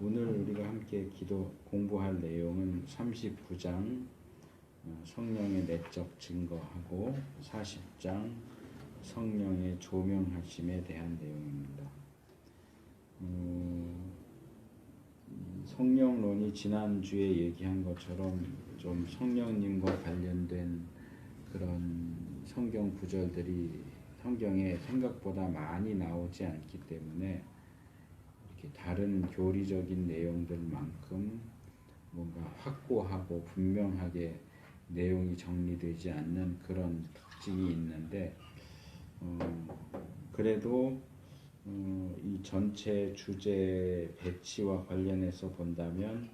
오늘 우리가 함께 공부할 내용은 39장 성령의 내적 증거하고 40장 성령의 조명하심에 대한 내용입니다. 성령론이 지난주에 얘기한 것처럼 좀 성령님과 관련된 그런 성경 구절들이 성경에 생각보다 많이 나오지 않기 때문에 다른 교리적인 내용들만큼 뭔가 확고하고 분명하게 내용이 정리되지 않는 그런 특징이 있는데 그래도 이 전체 주제 배치와 관련해서 본다면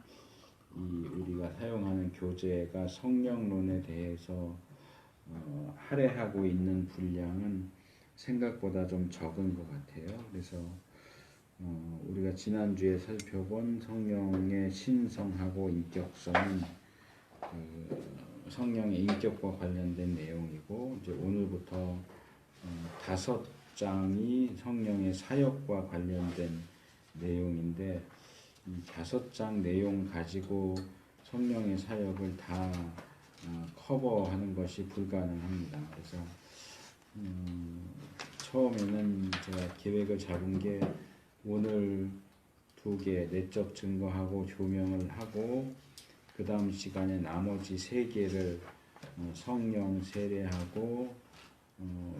이 우리가 사용하는 교재가 성령론에 대해서 할애하고 있는 분량은 생각보다 좀 적은 것 같아요. 그래서 우리가 지난주에 살펴본 성령의 신성하고 인격성은 성령의 인격과 관련된 내용이고, 이제 오늘부터 5장이 성령의 사역과 관련된 내용인데, 이 5장 내용 가지고 성령의 사역을 다 커버하는 것이 불가능합니다. 그래서 처음에는 제가 계획을 잡은 게 오늘 2개 내적 증거하고 조명을 하고, 그 다음 시간에 나머지 3개를 성령 세례하고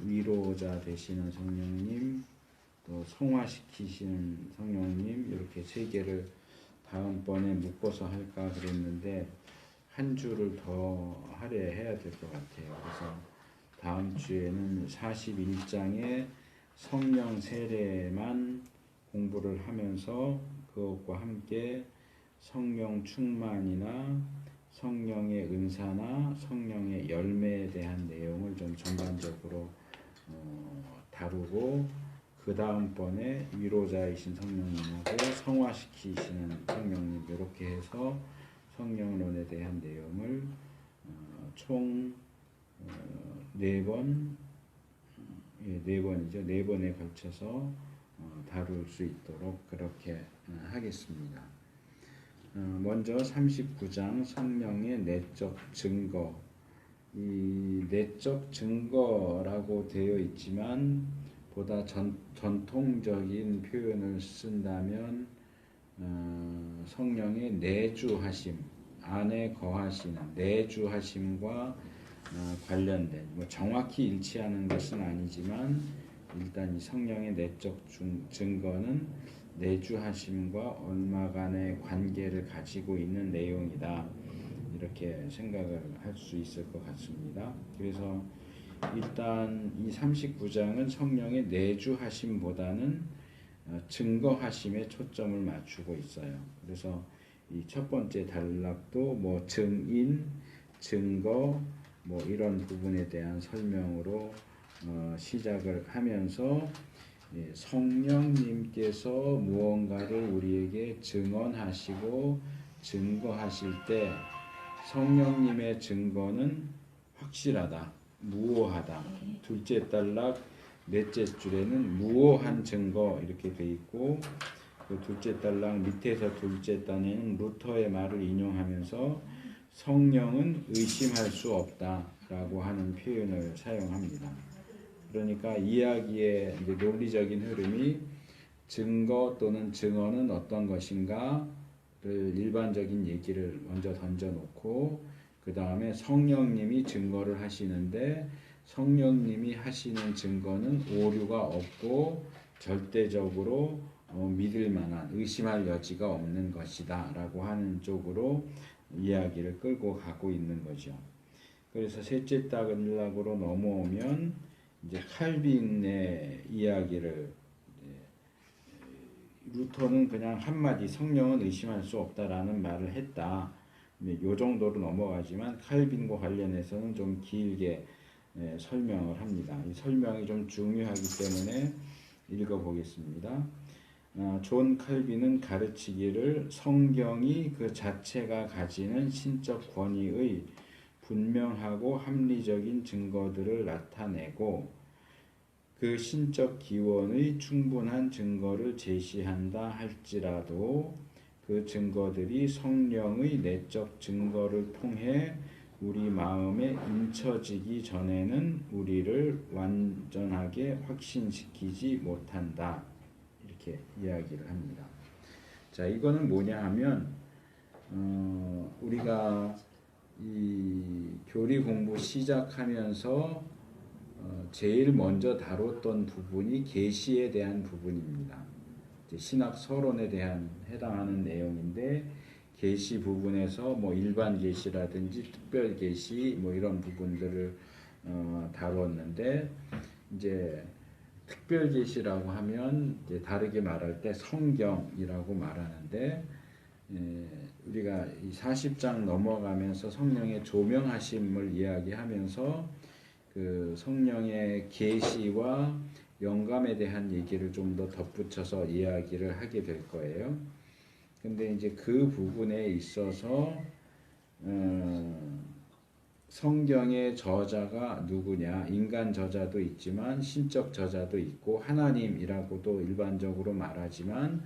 위로자 되시는 성령님, 또 성화시키시는 성령님, 이렇게 3개를 다음번에 묶어서 할까 그랬는데 한 주를 더 할애해야 될 것 같아요. 그래서 다음 주에는 41장의 성령 세례만 공부를 하면서 그것과 함께 성령 충만이나 성령의 은사나 성령의 열매에 대한 내용을 좀 전반적으로 다루고, 그 다음번에 위로자이신 성령님하고 성화시키시는 성령님, 이렇게 해서 성령론에 대한 내용을 총 4번이죠. 4번에 걸쳐서 다룰 수 있도록 그렇게 하겠습니다. 먼저 39장 성령의 내적 증거. 이 내적 증거라고 되어 있지만 보다 전통적인 표현을 쓴다면 성령의 내주하심, 안에 거하시는 내주하심과 관련된, 정확히 일치하는 것은 아니지만 일단 이 성령의 내적 증거는 내주하심과 얼마간의 관계를 가지고 있는 내용이다, 이렇게 생각을 할 수 있을 것 같습니다. 그래서 일단 이 39장은 성령의 내주하심보다는 증거하심에 초점을 맞추고 있어요. 그래서 이 첫 번째 단락도 증인, 증거 이런 부분에 대한 설명으로 시작을 하면서 성령님께서 무언가를 우리에게 증언하시고 증거하실 때 성령님의 증거는 확실하다, 무오하다. 둘째 단락 넷째 줄에는 무오한 증거 이렇게 돼 있고, 그 둘째 단락 밑에서 둘째 단에는 루터의 말을 인용하면서 성령은 의심할 수 없다라고 하는 표현을 사용합니다. 그러니까 이야기의 이제 논리적인 흐름이 증거 또는 증언은 어떤 것인가를 일반적인 얘기를 먼저 던져놓고, 그 다음에 성령님이 증거를 하시는데 성령님이 하시는 증거는 오류가 없고 절대적으로 믿을 만한, 의심할 여지가 없는 것이다 라고 하는 쪽으로 이야기를 끌고 가고 있는 거죠. 그래서 셋째 단락으로 넘어오면 이제 칼빈의 이야기를, 루터는 그냥 한마디 성령은 의심할 수 없다라는 말을 했다, 요 정도로 넘어가지만 칼빈과 관련해서는 좀 길게 설명을 합니다. 이 설명이 좀 중요하기 때문에 읽어보겠습니다. 존 칼빈은 가르치기를 성경이 그 자체가 가지는 신적 권위의 분명하고 합리적인 증거들을 나타내고 그 신적 기원의 충분한 증거를 제시한다 할지라도 그 증거들이 성령의 내적 증거를 통해 우리 마음에 인쳐지기 전에는 우리를 완전하게 확신시키지 못한다. 이렇게 이야기를 합니다. 자, 이거는 뭐냐 하면 우리가 이 교리 공부 시작하면서 제일 먼저 다뤘던 부분이 계시에 대한 부분입니다. 신학 서론에 대한 해당하는 내용인데 계시 부분에서 뭐 일반 계시라든지 특별 계시 뭐 이런 부분들을 다뤘는데 이제 특별 계시라고 하면 이제 다르게 말할 때 성경이라고 말하는데 우리가 이 40장 넘어가면서 성령의 조명하심을 이야기하면서 그 성령의 계시와 영감에 대한 얘기를 좀 더 덧붙여서 이야기를 하게 될 거예요. 근데 이제 그 부분에 있어서 성경의 저자가 누구냐? 인간 저자도 있지만 신적 저자도 있고 하나님이라고도 일반적으로 말하지만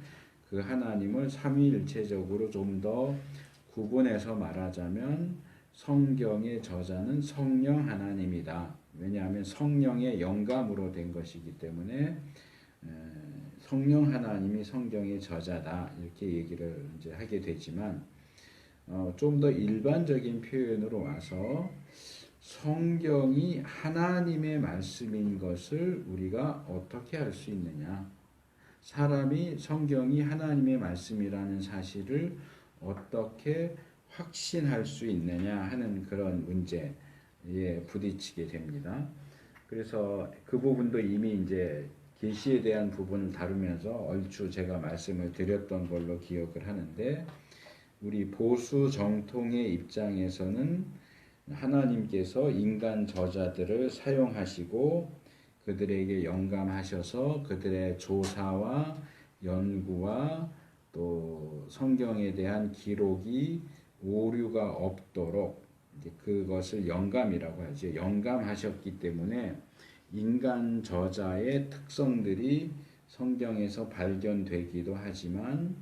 그 하나님을 삼위일체적으로 좀 더 구분해서 말하자면 성경의 저자는 성령 하나님이다. 왜냐하면 성령의 영감으로 된 것이기 때문에 성령 하나님이 성경의 저자다. 이렇게 얘기를 이제 하게 되지만 좀 더 일반적인 표현으로 와서 성경이 하나님의 말씀인 것을 우리가 어떻게 알 수 있느냐? 사람이 성경이 하나님의 말씀이라는 사실을 어떻게 확신할 수 있느냐 하는 그런 문제에 부딪히게 됩니다. 그래서 그 부분도 이미 이제 계시에 대한 부분을 다루면서 얼추 제가 말씀을 드렸던 걸로 기억을 하는데 우리 보수 정통의 입장에서는 하나님께서 인간 저자들을 사용하시고 그들에게 영감하셔서 그들의 조사와 연구와 또 성경에 대한 기록이 오류가 없도록 이제 그것을 영감이라고 하죠. 영감하셨기 때문에 인간 저자의 특성들이 성경에서 발견되기도 하지만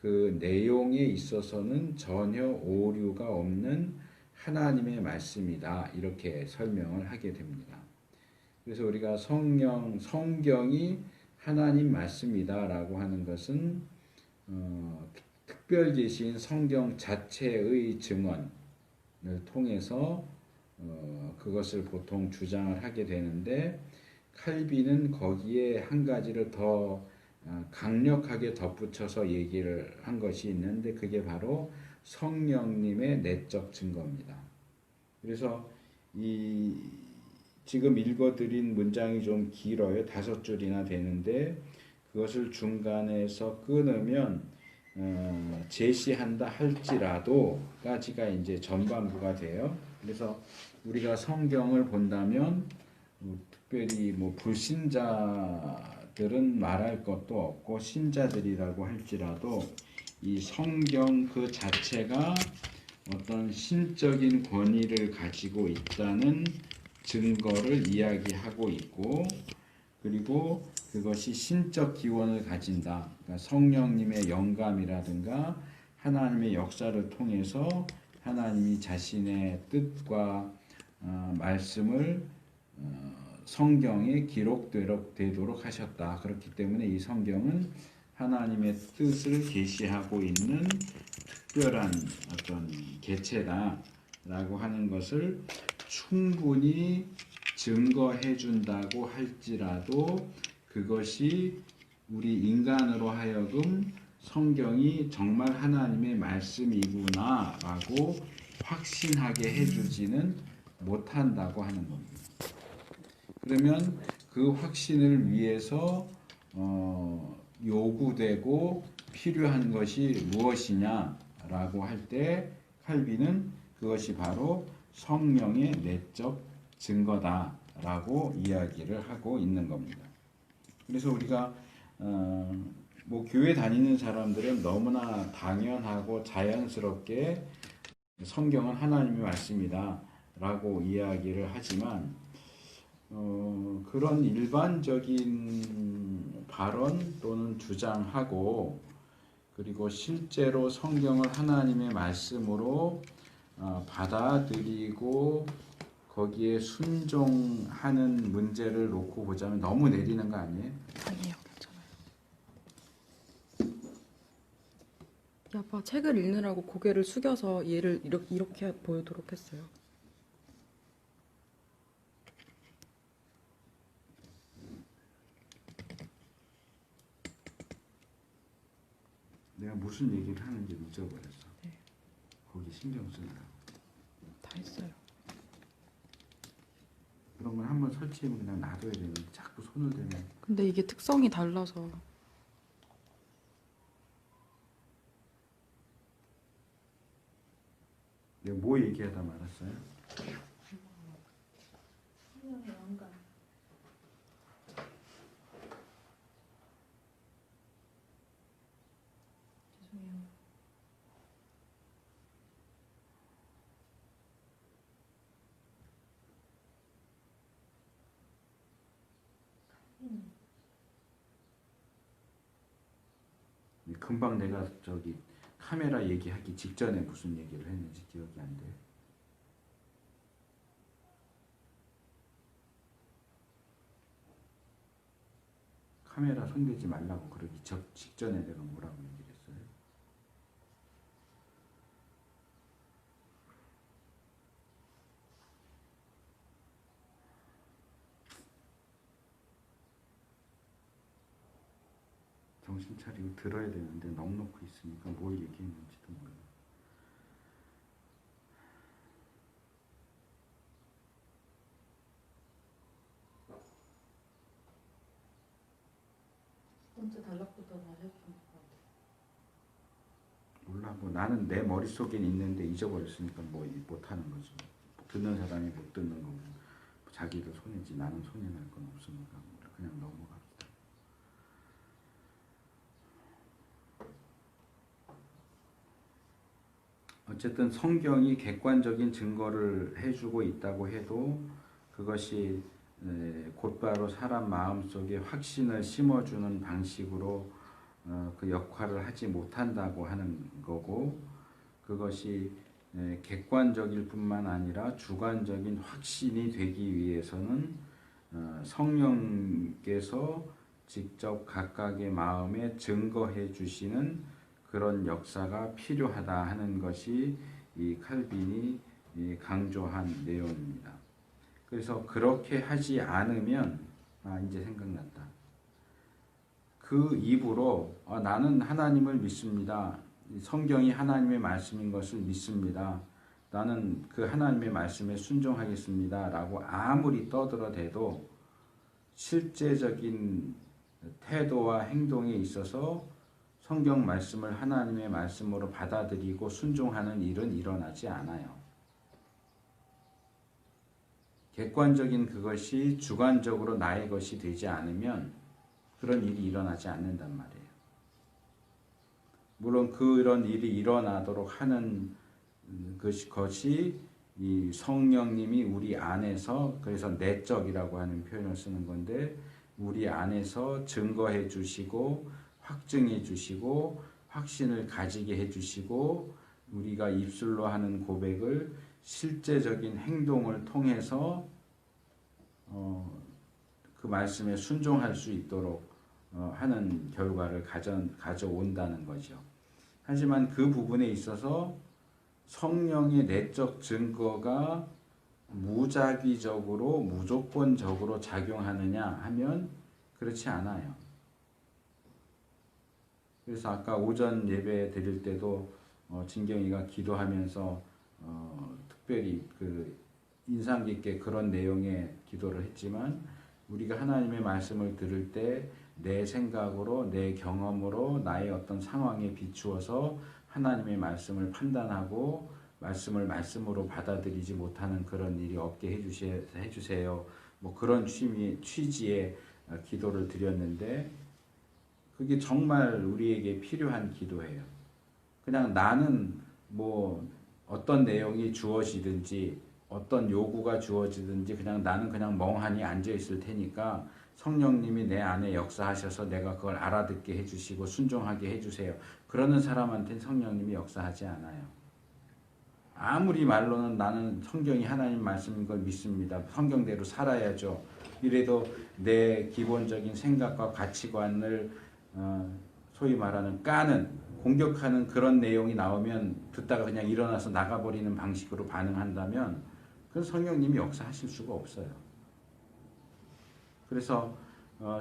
그 내용에 있어서는 전혀 오류가 없는 하나님의 말씀이다. 이렇게 설명을 하게 됩니다. 그래서 우리가 성경이 하나님 말씀이다라고 하는 것은 특별 계시인 성경 자체의 증언을 통해서 그것을 보통 주장을 하게 되는데 칼빈은 거기에 한 가지를 더 강력하게 덧붙여서 얘기를 한 것이 있는데 그게 바로 성령님의 내적 증거입니다. 그래서 지금 읽어드린 문장이 좀 길어요. 5줄이나 되는데 그것을 중간에서 끊으면 제시한다 할지라도까지가 이제 전반부가 돼요. 그래서 우리가 성경을 본다면 특별히 뭐 불신자들은 말할 것도 없고 신자들이라고 할지라도 이 성경 그 자체가 어떤 신적인 권위를 가지고 있다는 증거를 이야기하고 있고 그리고 그것이 신적 기원을 가진다. 그러니까 성령님의 영감이라든가 하나님의 역사를 통해서 하나님이 자신의 뜻과 말씀을 성경에 기록되도록 하셨다. 그렇기 때문에 이 성경은 하나님의 뜻을 계시하고 있는 특별한 어떤 개체다라고 하는 것을 충분히 증거해 준다고 할지라도 그것이 우리 인간으로 하여금 성경이 정말 하나님의 말씀이구나라고 확신하게 해주지는 못한다고 하는 겁니다. 그러면 그 확신을 위해서 요구되고 필요한 것이 무엇이냐라고 할 때 칼빈은 그것이 바로 성령의 내적 증거다라고 이야기를 하고 있는 겁니다. 그래서 우리가 뭐 교회 다니는 사람들은 너무나 당연하고 자연스럽게 성경은 하나님의 말씀이다라고 이야기를 하지만 그런 일반적인 발언 또는 주장하고 그리고 실제로 성경을 하나님의 말씀으로 받아들이고 거기에 순종하는 문제를 놓고 보자면 너무 내리는 거 아니에요? 아니에요, 괜찮아요. 아빠 책을 읽느라고 고개를 숙여서 얘를 이렇게 보이도록 했어요. 내가 무슨 얘기를 하는지 잊어버렸어. 네. 거기 신경 쓰느라고. 다 했어요. 그런 건 한번 설치하면 그냥 놔둬야 되는데 자꾸 손을 대면. 근데 이게 특성이 달라서. 내가 뭐 얘기하다 말았어요? 성령의 왕관. 죄송해요. 금방 내가 저기 카메라 얘기하기 직전에 무슨 얘기를 했는지 기억이 안 돼. 카메라 손대지 말라고 그러기 직전에 내가 뭐라고 얘기를 했어요? 정신 차리고 들어야 되는데 넋놓고 있으니까 뭘 얘기했는지도 몰라. 먼저 단락부터 다시 해주면 될 것 같아요. 몰라. 뭐 나는 내 머릿속엔 있는데 잊어버렸으니까 뭐 못하는 거지. 듣는 사람이 못 듣는 거고 자기도 손해지. 나는 손해날 건 없으니까 그냥 넘어갑시다. 어쨌든 성경이 객관적인 증거를 해주고 있다고 해도 그것이 곧바로 사람 마음속에 확신을 심어주는 방식으로 그 역할을 하지 못한다고 하는 거고, 그것이 객관적일 뿐만 아니라 주관적인 확신이 되기 위해서는 성령께서 직접 각각의 마음에 증거해 주시는 그런 역사가 필요하다 하는 것이 이 칼빈이 강조한 내용입니다. 그래서 그렇게 하지 않으면 이제 생각났다. 그 입으로 나는 하나님을 믿습니다. 성경이 하나님의 말씀인 것을 믿습니다. 나는 그 하나님의 말씀에 순종하겠습니다. 라고 아무리 떠들어대도 실제적인 태도와 행동에 있어서 성경 말씀을 하나님의 말씀으로 받아들이고 순종하는 일은 일어나지 않아요. 객관적인 그것이 주관적으로 나의 것이 되지 않으면 그런 일이 일어나지 않는단 말이에요. 물론 그런 일이 일어나도록 하는 것이 이 성령님이 우리 안에서, 그래서 내적이라고 하는 표현을 쓰는 건데, 우리 안에서 증거해 주시고 확증해 주시고 확신을 가지게 해 주시고 우리가 입술로 하는 고백을 실제적인 행동을 통해서 그 말씀에 순종할 수 있도록 하는 결과를 가져온다는 거죠. 하지만 그 부분에 있어서 성령의 내적 증거가 무작위적으로 무조건적으로 작용하느냐 하면 그렇지 않아요. 그래서 아까 오전 예배 드릴 때도 진경이가 기도하면서 특별히 그 인상 깊게 그런 내용의 기도를 했지만, 우리가 하나님의 말씀을 들을 때 내 생각으로 내 경험으로 나의 어떤 상황에 비추어서 하나님의 말씀을 판단하고 말씀을 말씀으로 받아들이지 못하는 그런 일이 없게 해주세요. 뭐 그런 취지의 기도를 드렸는데, 그게 정말 우리에게 필요한 기도예요. 그냥 나는 뭐 어떤 내용이 주어지든지 어떤 요구가 주어지든지 나는 그냥 멍하니 앉아 있을 테니까 성령님이 내 안에 역사하셔서 내가 그걸 알아듣게 해주시고 순종하게 해주세요. 그러는 사람한테는 성령님이 역사하지 않아요. 아무리 말로는 나는 성경이 하나님 말씀인 걸 믿습니다. 성경대로 살아야죠. 이래도 내 기본적인 생각과 가치관을 소위 말하는 까는, 공격하는 그런 내용이 나오면 듣다가 그냥 일어나서 나가버리는 방식으로 반응한다면 그건 성령님이 역사하실 수가 없어요. 그래서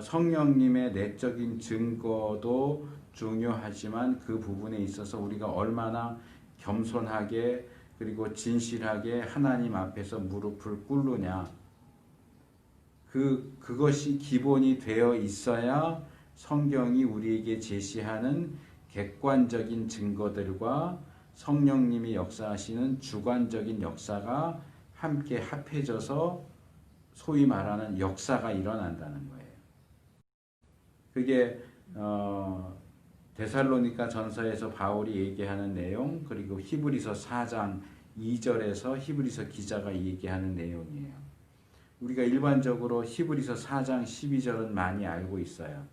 성령님의 내적인 증거도 중요하지만 그 부분에 있어서 우리가 얼마나 겸손하게 그리고 진실하게 하나님 앞에서 무릎을 꿇느냐, 그것이 기본이 되어 있어야 성경이 우리에게 제시하는 객관적인 증거들과 성령님이 역사하시는 주관적인 역사가 함께 합해져서 소위 말하는 역사가 일어난다는 거예요. 그게 데살로니가 전서에서 바울이 얘기하는 내용, 그리고 히브리서 4장 2절에서 히브리서 기자가 얘기하는 내용이에요. 우리가 일반적으로 히브리서 4장 12절은 많이 알고 있어요.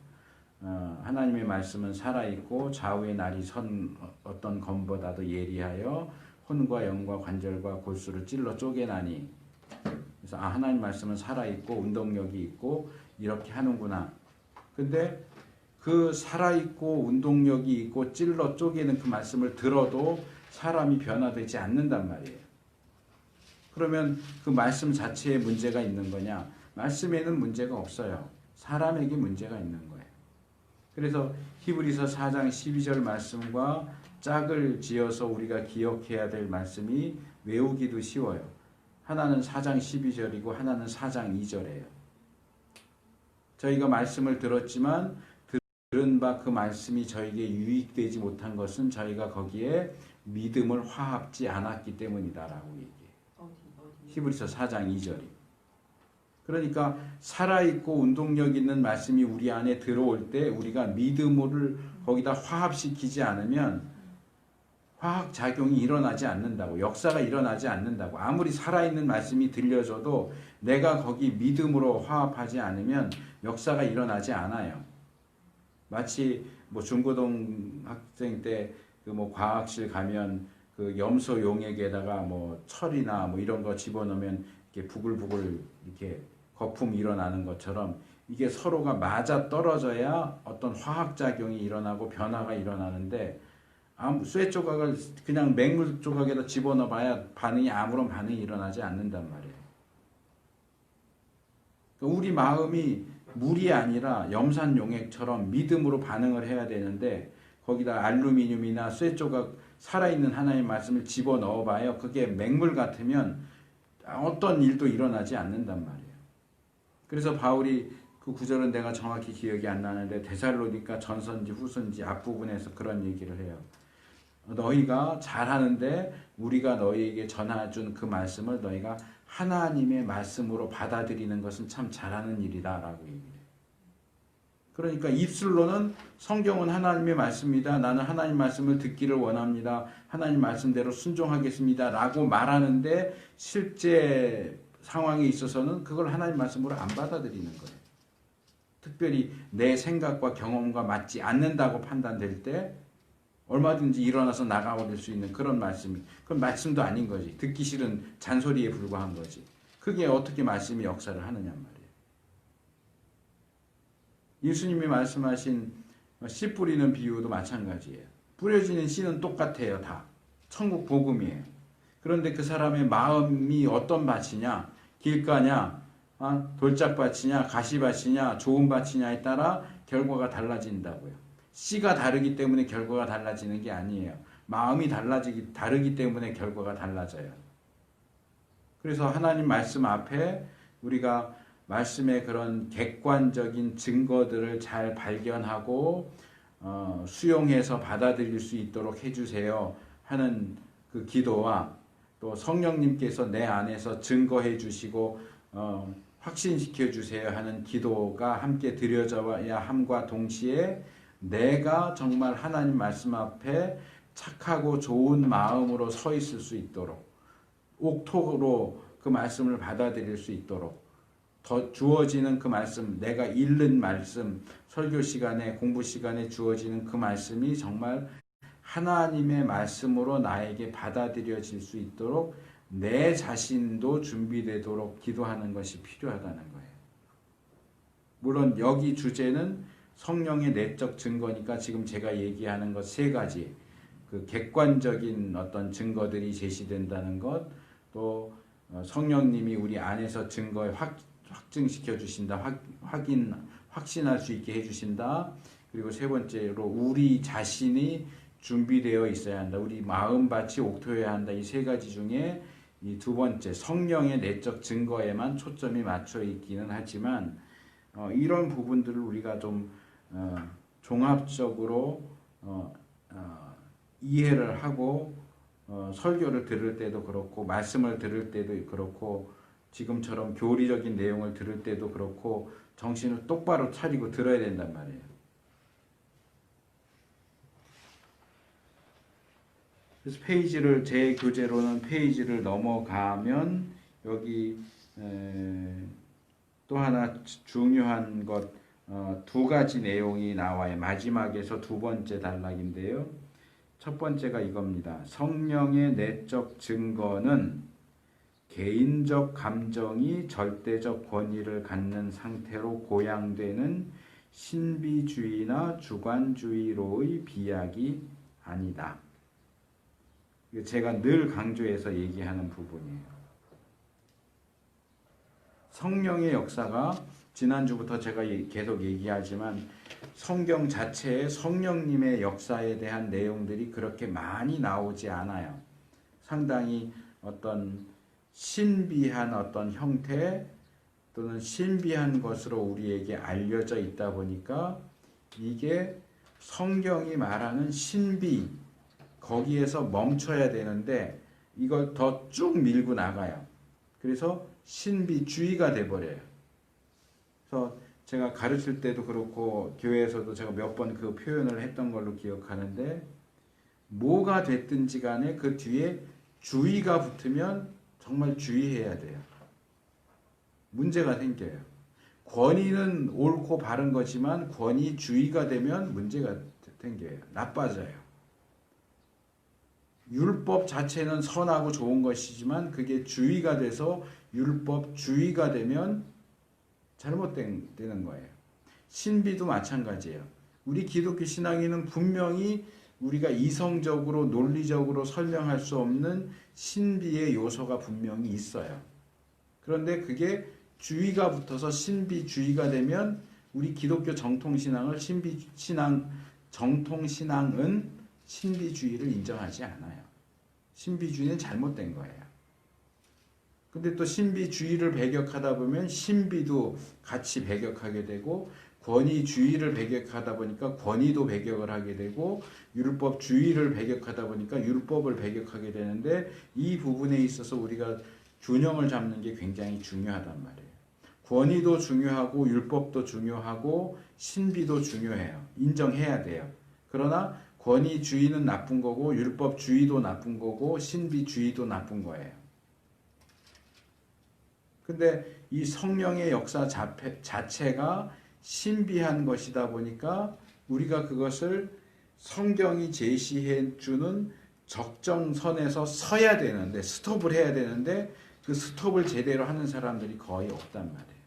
하나님의 말씀은 살아있고 좌우의 날이 선 어떤 검보다도 예리하여 혼과 영과 관절과 골수를 찔러 쪼개나니. 그래서 하나님 말씀은 살아있고 운동력이 있고 이렇게 하는구나. 근데 그 살아있고 운동력이 있고 찔러 쪼개는 그 말씀을 들어도 사람이 변화되지 않는단 말이에요. 그러면 그 말씀 자체에 문제가 있는 거냐? 말씀에는 문제가 없어요. 사람에게 문제가 있는 거예요. 그래서 히브리서 4장 12절 말씀과 짝을 지어서 우리가 기억해야 될 말씀이 외우기도 쉬워요. 하나는 4장 12절이고 하나는 4장 2절이에요. 저희가 말씀을 들었지만 들은 바 그 말씀이 저에게 유익되지 못한 것은 저희가 거기에 믿음을 화합지 않았기 때문이다라고 얘기해요. 히브리서 4장 2절이. 그러니까 살아있고 운동력 있는 말씀이 우리 안에 들어올 때 우리가 믿음을 거기다 화합시키지 않으면 화학작용이 일어나지 않는다고, 역사가 일어나지 않는다고. 아무리 살아있는 말씀이 들려줘도 내가 거기 믿음으로 화합하지 않으면 역사가 일어나지 않아요. 마치 뭐 중고등 학생 때 그 뭐 과학실 가면 그 염소 용액에다가 뭐 철이나 뭐 이런 거 집어넣으면 이렇게 부글부글 이렇게 거품이 일어나는 것처럼 이게 서로가 맞아 떨어져야 어떤 화학작용이 일어나고 변화가 일어나는데 쇠 조각을 그냥 맹물 조각에다 집어넣어봐야 아무런 반응이 일어나지 않는단 말이에요. 그러니까 우리 마음이 물이 아니라 염산 용액처럼 믿음으로 반응을 해야 되는데 거기다 알루미늄이나 쇠 조각 살아있는 하나님의 말씀을 집어넣어봐요. 그게 맹물 같으면 어떤 일도 일어나지 않는단 말이에요. 그래서 바울이 그 구절은 내가 정확히 기억이 안 나는데 데살로니가 전서인지 후서인지 앞부분에서 그런 얘기를 해요. 너희가 잘하는데 우리가 너희에게 전해준 그 말씀을 너희가 하나님의 말씀으로 받아들이는 것은 참 잘하는 일이다 라고 얘기해요. 그러니까 입술로는 성경은 하나님의 말씀이다. 나는 하나님 말씀을 듣기를 원합니다. 하나님 말씀대로 순종하겠습니다. 라고 말하는데 실제 상황에 있어서는 그걸 하나님 말씀으로 안 받아들이는 거예요. 특별히 내 생각과 경험과 맞지 않는다고 판단될 때 얼마든지 일어나서 나가버릴 수 있는 그런 말씀이, 그건 말씀도 아닌 거지. 듣기 싫은 잔소리에 불과한 거지. 그게 어떻게 말씀이 역사를 하느냐 말이에요. 예수님이 말씀하신 씨 뿌리는 비유도 마찬가지예요. 뿌려지는 씨는 똑같아요. 다 천국 복음이에요. 그런데 그 사람의 마음이 어떤 밭이냐, 길가냐, 돌짝밭이냐, 가시밭이냐, 좋은 밭이냐에 따라 결과가 달라진다고요. 씨가 다르기 때문에 결과가 달라지는 게 아니에요. 마음이 다르기 때문에 결과가 달라져요. 그래서 하나님 말씀 앞에 우리가 말씀의 그런 객관적인 증거들을 잘 발견하고 수용해서 받아들일 수 있도록 해주세요 하는 그 기도와 또 성령님께서 내 안에서 증거해 주시고 확신시켜 주세요 하는 기도가 함께 드려져야 함과 동시에 내가 정말 하나님 말씀 앞에 착하고 좋은 마음으로 서 있을 수 있도록 옥토로 그 말씀을 받아들일 수 있도록 더 주어지는 그 말씀, 내가 읽는 말씀, 설교 시간에 공부 시간에 주어지는 그 말씀이 정말 하나님의 말씀으로 나에게 받아들여질 수 있도록 내 자신도 준비되도록 기도하는 것이 필요하다는 거예요. 물론 여기 주제는 성령의 내적 증거니까 지금 제가 얘기하는 것 세 가지, 그 객관적인 어떤 증거들이 제시된다는 것, 또 성령님이 우리 안에서 증거에 확증시켜 주신다, 확신할 수 있게 해주신다. 그리고 세 번째로 우리 자신이 준비되어 있어야 한다. 우리 마음밭이 옥토해야 한다. 이 세 가지 중에 이 두 번째 성령의 내적 증거에만 초점이 맞춰 있기는 하지만 이런 부분들을 우리가 좀 종합적으로 이해를 하고 설교를 들을 때도 그렇고 말씀을 들을 때도 그렇고 지금처럼 교리적인 내용을 들을 때도 그렇고 정신을 똑바로 차리고 들어야 된단 말이에요. 그래서 페이지를 제 교재로는 페이지를 넘어가면 여기 또 하나 중요한 것 두 가지 내용이 나와요. 마지막에서 두 번째 단락인데요. 첫 번째가 이겁니다. 성령의 내적 증거는 개인적 감정이 절대적 권위를 갖는 상태로 고양되는 신비주의나 주관주의로의 비약이 아니다. 제가 늘 강조해서 얘기하는 부분이에요. 성령의 역사가 지난주부터 제가 계속 얘기하지만 성경 자체에 성령님의 역사에 대한 내용들이 그렇게 많이 나오지 않아요. 상당히 어떤 신비한 어떤 형태 또는 신비한 것으로 우리에게 알려져 있다 보니까 이게 성경이 말하는 신비 거기에서 멈춰야 되는데 이걸 더 쭉 밀고 나가요. 그래서 신비주의가 돼버려요. 그래서 제가 가르칠 때도 그렇고 교회에서도 제가 몇 번 그 표현을 했던 걸로 기억하는데 뭐가 됐든지 간에 그 뒤에 주의가 붙으면 정말 주의해야 돼요. 문제가 생겨요. 권위는 옳고 바른 거지만 권위주의가 되면 문제가 생겨요. 나빠져요. 율법 자체는 선하고 좋은 것이지만 그게 주의가 돼서 율법주의가 되면 잘못되는 거예요. 신비도 마찬가지예요. 우리 기독교 신앙인은 분명히 우리가 이성적으로 논리적으로 설명할 수 없는 신비의 요소가 분명히 있어요. 그런데 그게 주의가 붙어서 신비주의가 되면 우리 기독교 정통신앙은 신비주의를 인정하지 않아요. 신비주의는 잘못된 거예요. 근데 또 신비주의를 배격하다 보면 신비도 같이 배격하게 되고 권위주의를 배격하다 보니까 권위도 배격을 하게 되고 율법주의를 배격하다 보니까 율법을 배격하게 되는데 이 부분에 있어서 우리가 균형을 잡는 게 굉장히 중요하단 말이에요. 권위도 중요하고 율법도 중요하고 신비도 중요해요. 인정해야 돼요. 그러나 권위주의는 나쁜 거고 율법주의도 나쁜 거고 신비주의도 나쁜 거예요. 근데 이 성령의 역사 자체가 신비한 것이다 보니까 우리가 그것을 성경이 제시해 주는 적정선에서 서야 되는데 스톱을 해야 되는데 그 스톱을 제대로 하는 사람들이 거의 없단 말이에요.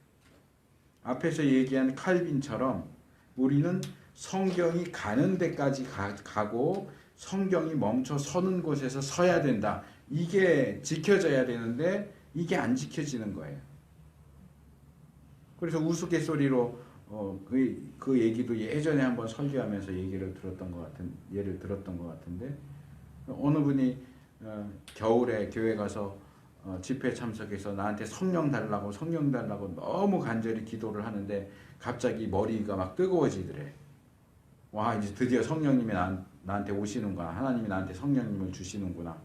앞에서 얘기한 칼빈처럼 우리는 성경이 가는 데까지 가고 성경이 멈춰 서는 곳에서 서야 된다. 이게 지켜져야 되는데 이게 안 지켜지는 거예요. 그래서 우스갯소리로 그 얘기도 예전에 한번 설교하면서 예를 들었던 것 같은데 어느 분이 겨울에 교회 가서 집회 참석해서 나한테 성령 달라고 너무 간절히 기도를 하는데 갑자기 머리가 막 뜨거워지더래. 와, 이제 드디어 성령님이 나한테 오시는구나. 하나님이 나한테 성령님을 주시는구나.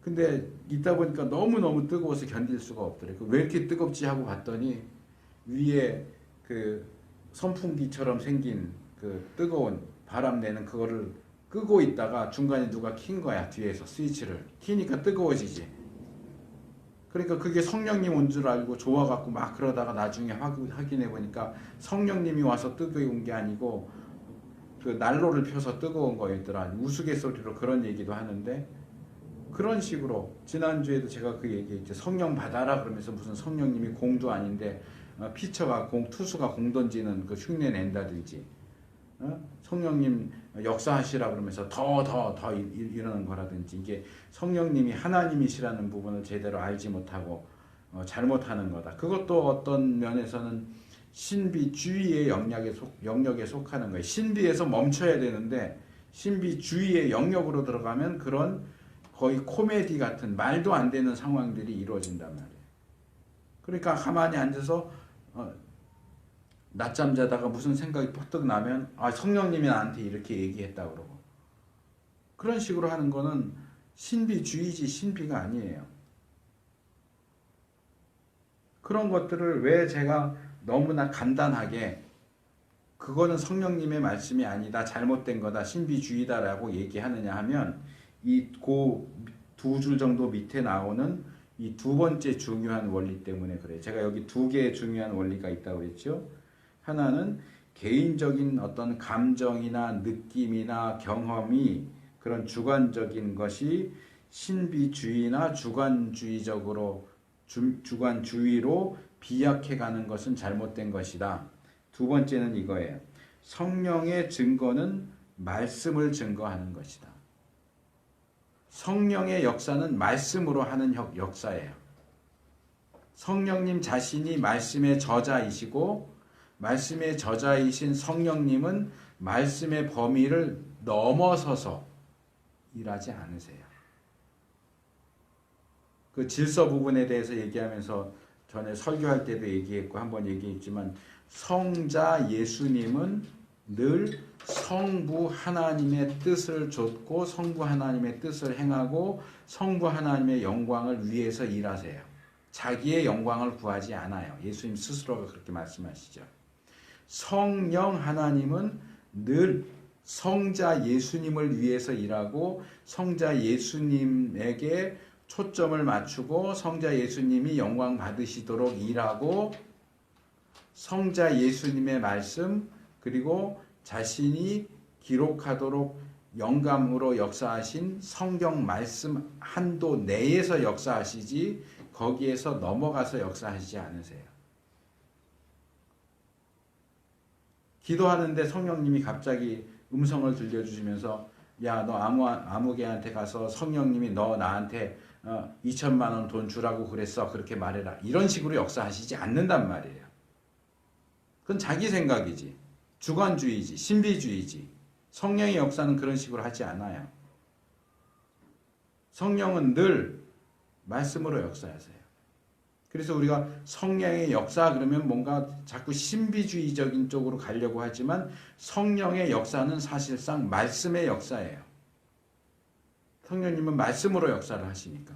근데 있다 보니까 너무너무 뜨거워서 견딜 수가 없더래. 왜 이렇게 뜨겁지 하고 봤더니 위에 그 선풍기처럼 생긴 그 뜨거운 바람 내는 그거를 끄고 있다가 중간에 누가 킨 거야. 뒤에서 스위치를 키니까 뜨거워지지. 그러니까 그게 성령님 온 줄 알고 좋아갖고 막 그러다가 나중에 확인해 보니까 성령님이 와서 뜨거운 게 아니고 그 난로를 펴서 뜨거운 거였더라. 우스갯소리로 그런 얘기도 하는데 그런 식으로 지난주에도 제가 그 얘기했죠. 성령 받아라 그러면서 무슨 성령님이 공도 아닌데 피처가 투수가 공 던지는 그 흉내 낸다든지 성령님 역사하시라 그러면서 더 이러는 거라든지 이게 성령님이 하나님이시라는 부분을 제대로 알지 못하고 잘못하는 거다. 그것도 어떤 면에서는 신비주의의 영역에 속하는 거예요. 신비에서 멈춰야 되는데 신비주의의 영역으로 들어가면 그런 거의 코미디 같은 말도 안 되는 상황들이 이루어진단 말이에요. 그러니까 가만히 앉아서 낮잠 자다가 무슨 생각이 퍼뜩 나면 성령님이 나한테 이렇게 얘기했다 그러고 그런 식으로 하는 거는 신비주의지 신비가 아니에요. 그런 것들을 왜 제가 너무나 간단하게 그거는 성령님의 말씀이 아니다, 잘못된 거다, 신비주의다라고 얘기하느냐 하면 이 두 줄 정도 밑에 나오는 이 두 번째 중요한 원리 때문에 그래요. 제가 여기 두 개의 중요한 원리가 있다고 그랬죠. 하나는 개인적인 어떤 감정이나 느낌이나 경험이 그런 주관적인 것이 신비주의나 주관주의로 비약해가는 것은 잘못된 것이다. 두 번째는 이거예요. 성령의 증거는 말씀을 증거하는 것이다. 성령의 역사는 말씀으로 하는 역사예요. 성령님 자신이 말씀의 저자이시고 말씀의 저자이신 성령님은 말씀의 범위를 넘어서서 일하지 않으세요. 그 질서 부분에 대해서 얘기하면서 전에 설교할 때도 얘기했고 한번 얘기했지만 성자 예수님은 늘 성부 하나님의 뜻을 좇고 성부 하나님의 뜻을 행하고 성부 하나님의 영광을 위해서 일하세요. 자기의 영광을 구하지 않아요. 예수님 스스로가 그렇게 말씀하시죠. 성령 하나님은 늘 성자 예수님을 위해서 일하고 성자 예수님에게 초점을 맞추고 성자 예수님이 영광 받으시도록 일하고 성자 예수님의 말씀 그리고 자신이 기록하도록 영감으로 역사하신 성경 말씀 한도 내에서 역사하시지 거기에서 넘어가서 역사하시지 않으세요. 기도하는데 성령님이 갑자기 음성을 들려주시면서 야, 너 아무개한테 가서 성령님이 너 나한테 2천만 원 돈 주라고 그랬어. 그렇게 말해라. 이런 식으로 역사하시지 않는단 말이에요. 그건 자기 생각이지. 주관주의지. 신비주의지. 성령의 역사는 그런 식으로 하지 않아요. 성령은 늘 말씀으로 역사하세요. 그래서 우리가 성령의 역사 그러면 뭔가 자꾸 신비주의적인 쪽으로 가려고 하지만 성령의 역사는 사실상 말씀의 역사예요. 성령님은 말씀으로 역사를 하시니까.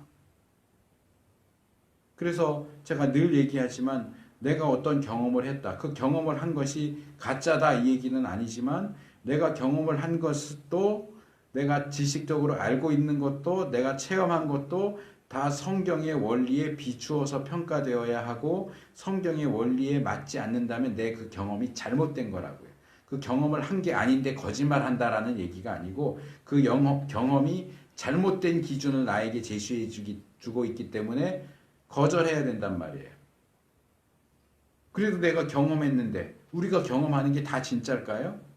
그래서 제가 늘 얘기하지만 내가 어떤 경험을 했다. 그 경험을 한 것이 가짜다 이 얘기는 아니지만 내가 경험을 한 것도 내가 지식적으로 알고 있는 것도 내가 체험한 것도 다 성경의 원리에 비추어서 평가되어야 하고 성경의 원리에 맞지 않는다면 내 그 경험이 잘못된 거라고요. 그 경험을 한 게 아닌데 거짓말한다라는 얘기가 아니고 그 경험이 잘못된 기준을 나에게 제시해 주고 있기 때문에 거절해야 된단 말이에요. 그래도 내가 경험했는데 우리가 경험하는 게 다 진짜일까요?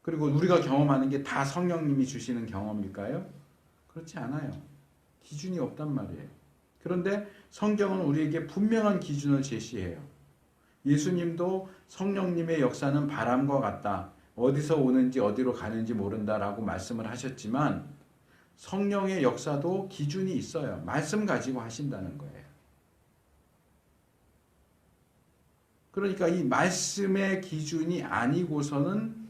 그리고 우리가 경험하는 게 다 성령님이 주시는 경험일까요? 그렇지 않아요. 기준이 없단 말이에요. 그런데 성경은 우리에게 분명한 기준을 제시해요. 예수님도 성령님의 역사는 바람과 같다. 어디서 오는지 어디로 가는지 모른다라고 말씀을 하셨지만 성령의 역사도 기준이 있어요. 말씀 가지고 하신다는 거예요. 그러니까 이 말씀의 기준이 아니고서는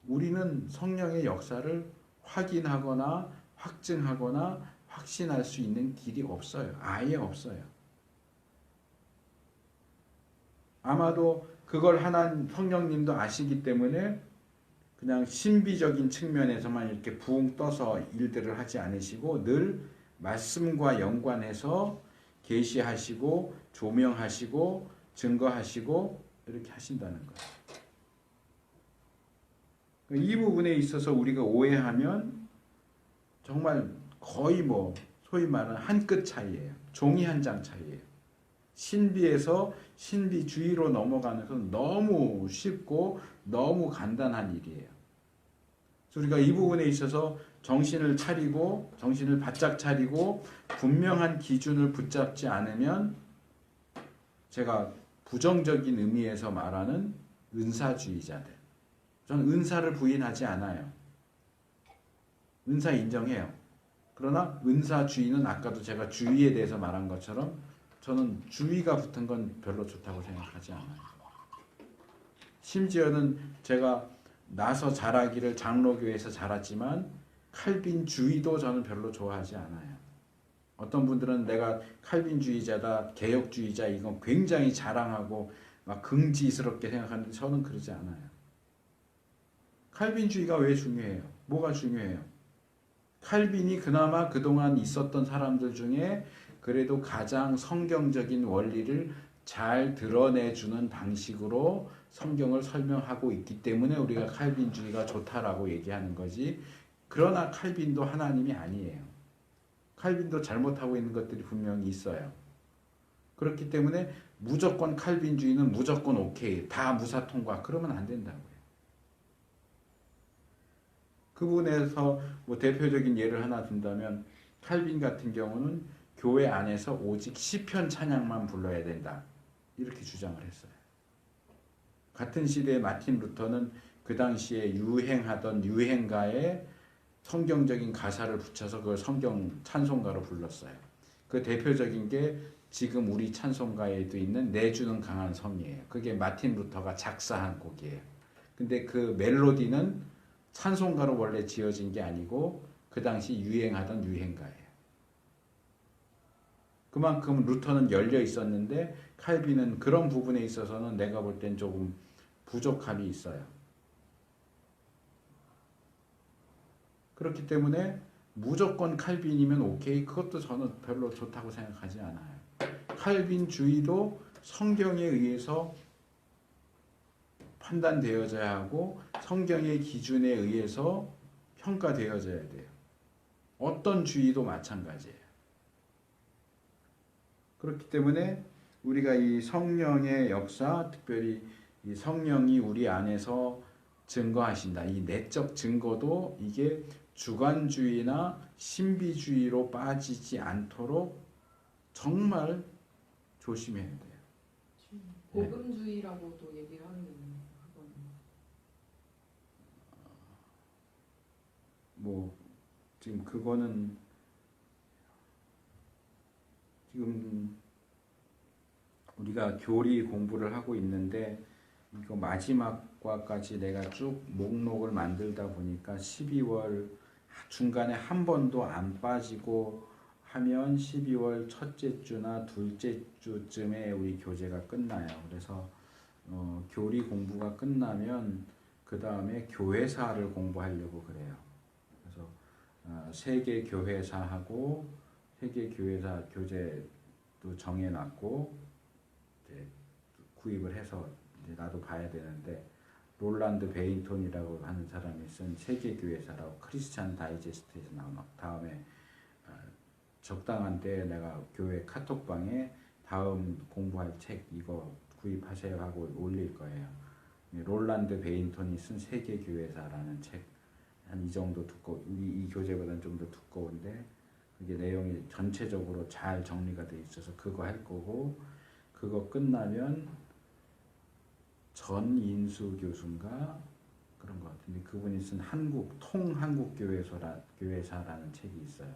우리는 성령의 역사를 확인하거나 확증하거나 확신할 수 있는 길이 없어요. 아예 없어요. 아마도 그걸 성령님도 아시기 때문에 그냥 신비적인 측면에서만 이렇게 부흥 떠서 일들을 하지 않으시고 늘 말씀과 연관해서 계시하시고 조명하시고 증거하시고 이렇게 하신다는 거예요. 이 부분에 있어서 우리가 오해하면 정말 거의 뭐 소위 말하는 한 끗 차이예요. 종이 한 장 차이예요. 신비에서 신비주의로 넘어가는 것은 너무 쉽고 너무 간단한 일이에요. 그래서 우리가 이 부분에 있어서 정신을 차리고 정신을 바짝 차리고 분명한 기준을 붙잡지 않으면 제가 부정적인 의미에서 말하는 은사주의자들. 저는 은사를 부인하지 않아요. 은사 인정해요. 그러나 은사주의는 아까도 제가 주의에 대해서 말한 것처럼 저는 주의가 붙은 건 별로 좋다고 생각하지 않아요. 심지어는 제가 나서 자라기를 장로교에서 자랐지만 칼빈주의도 저는 별로 좋아하지 않아요. 어떤 분들은 내가 칼빈주의자다, 개혁주의자 이건 굉장히 자랑하고 막 긍지스럽게 생각하는데 저는 그러지 않아요. 칼빈주의가 왜 중요해요? 뭐가 중요해요? 칼빈이 그나마 그동안 있었던 사람들 중에 그래도 가장 성경적인 원리를 잘 드러내주는 방식으로 성경을 설명하고 있기 때문에 우리가 칼빈주의가 좋다라고 얘기하는 거지. 그러나 칼빈도 하나님이 아니에요. 칼빈도 잘못하고 있는 것들이 분명히 있어요. 그렇기 때문에 무조건 칼빈주의는 무조건 오케이, 다 무사통과 그러면 안 된다고요. 그 부분에서 뭐 대표적인 예를 하나 든다면 칼빈 같은 경우는 교회 안에서 오직 시편 찬양만 불러야 된다 이렇게 주장을 했어요. 같은 시대의 마틴 루터는 그 당시에 유행하던 유행가에 성경적인 가사를 붙여서 그걸 성경 찬송가로 불렀어요. 그 대표적인 게 지금 우리 찬송가에도 있는 내주는 강한 성이에요. 그게 마틴 루터가 작사한 곡이에요. 근데 그 멜로디는 찬송가로 원래 지어진 게 아니고 그 당시 유행하던 유행가예요. 그만큼 루터는 열려 있었는데 칼빈은 그런 부분에 있어서는 내가 볼 땐 조금 부족함이 있어요. 그렇기 때문에 무조건 칼빈이면 오케이, 그것도 저는 별로 좋다고 생각하지 않아요. 칼빈주의도 성경에 의해서 판단되어져야 하고 성경의 기준에 의해서 평가되어져야 돼요. 어떤 주의도 마찬가지예요. 그렇기 때문에 우리가 이 성령의 역사, 특별히 이 성령이 우리 안에서 증거하신다. 이 내적 증거도 이게 주관주의나 신비주의로 빠지지 않도록 정말 조심해야 돼요. 복음주의라고도 얘기를 하는 게 있네요. 그거는. 뭐 지금 그거는 지금 우리가 교리 공부를 하고 있는데 이거 마지막 과까지 내가 쭉 목록을 만들다 보니까 12월 중간에 한 번도 안 빠지고 하면 12월 첫째 주나 둘째 주쯤에 우리 교재가 끝나요. 그래서 교리 공부가 끝나면 그 다음에 교회사를 공부하려고 그래요. 그래서 세계 교회사하고 세계 교회사 교재도 정해놨고 이제 구입을 해서 이제 나도 봐야 되는데 롤란드 베인톤이라고 하는 사람이 쓴 세계 교회사라고 크리스찬 다이제스트에서 나온 다음에 적당한 때 내가 교회 카톡방에 다음 공부할 책 이거 구입하세요 하고 올릴 거예요. 롤란드 베인톤이 쓴 세계 교회사라는 책 한 이 정도 두꺼워 이 교재보다는 좀 더 두꺼운데 그게 내용이 전체적으로 잘 정리가 돼 있어서 그거 할 거고 그거 끝나면 전인수 교수인가 그런 것 같은데 그분이 쓴 통한국교회사라는 책이 있어요.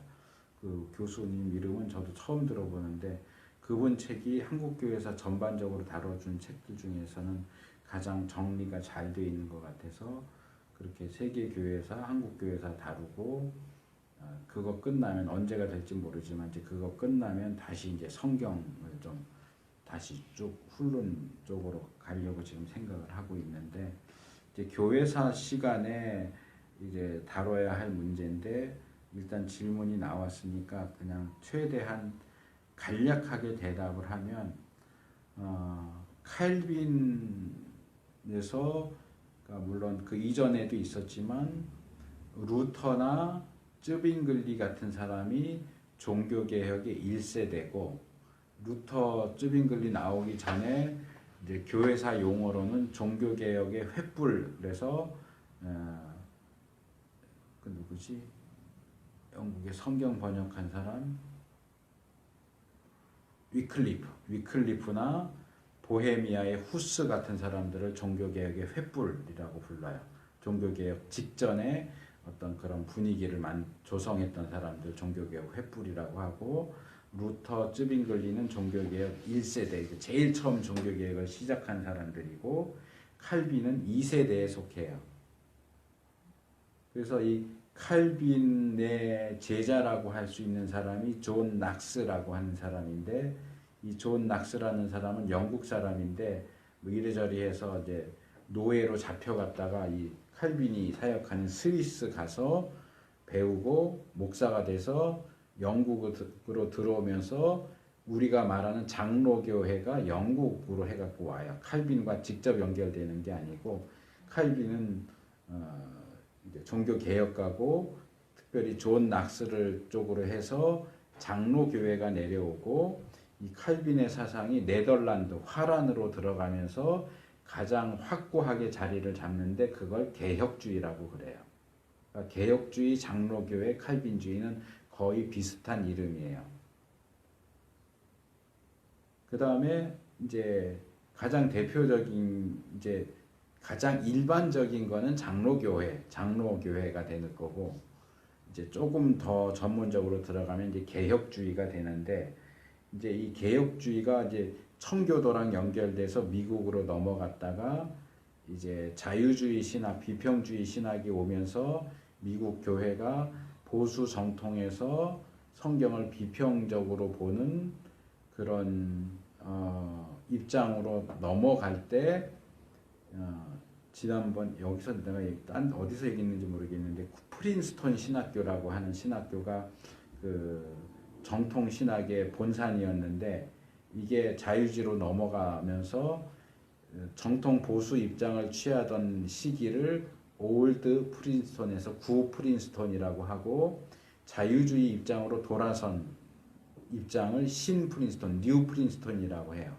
그 교수님 이름은 저도 처음 들어보는데 그분 책이 한국교회사 전반적으로 다뤄준 책들 중에서는 가장 정리가 잘 돼 있는 것 같아서 그렇게 세계교회사, 한국교회사 다루고 그거 끝나면 언제가 될지 모르지만 이제 그거 끝나면 다시 이제 성경을 좀 다시 쭉 훈련 쪽으로 가려고 지금 생각을 하고 있는데 이제 교회사 시간에 이제 다뤄야 할 문제인데 일단 질문이 나왔으니까 그냥 최대한 간략하게 대답을 하면 칼빈에서 그러니까 물론 그 이전에도 있었지만 루터나 쯔빙글리 같은 사람이 종교개혁의 1세대고 루터 쯔빙글리 나오기 전에 이제 교회사 용어로는 종교개혁의 횃불 그래서 그 누구지? 영국의 성경 번역한 사람 위클리프나 보헤미아의 후스 같은 사람들을 종교개혁의 횃불이라고 불러요. 종교개혁 직전에 어떤 그런 분위기를 조성했던 사람들 종교개혁 횃불이라고 하고 루터, 쯔빙글리는 종교개혁 1세대, 제일 처음 종교개혁을 시작한 사람들이고 칼빈은 2세대에 속해요. 그래서 이 칼빈의 제자라고 할 수 있는 사람이 존 낙스라고 하는 사람인데 이 존 낙스라는 사람은 영국 사람인데 뭐 이래저래 해서 이제 노예로 잡혀갔다가 이 칼빈이 사역하는 스위스 가서 배우고 목사가 돼서 영국으로 들어오면서 우리가 말하는 장로교회가 영국으로 해갖고 와요. 칼빈과 직접 연결되는 게 아니고 칼빈은 이제 종교 개혁가고 특별히 존 낙스를 쪽으로 해서 장로교회가 내려오고 이 칼빈의 사상이 네덜란드 화란으로 들어가면서 가장 확고하게 자리를 잡는데 그걸 개혁주의라고 그래요. 그러니까 개혁주의, 장로교회, 칼빈주의는 거의 비슷한 이름이에요. 그 다음에 이제 가장 대표적인 이제 가장 일반적인 거는 장로교회가 되는 거고 이제 조금 더 전문적으로 들어가면 이제 개혁주의가 되는데 이제 이 개혁주의가 이제 청교도랑 연결돼서 미국으로 넘어갔다가 이제 자유주의 신학, 비평주의 신학이 오면서 미국 교회가 보수 정통에서 성경을 비평적으로 보는 그런 입장으로 넘어갈 때 지난번 여기서 내가 딴 어디서 얘기했는지 모르겠는데 프린스턴 신학교라고 하는 신학교가 그 정통 신학의 본산이었는데 이게 자유주의로 넘어가면서 정통 보수 입장을 취하던 시기를 올드 프린스턴에서 구 프린스턴이라고 하고 자유주의 입장으로 돌아선 입장을 신 프린스턴, 뉴 프린스턴이라고 해요.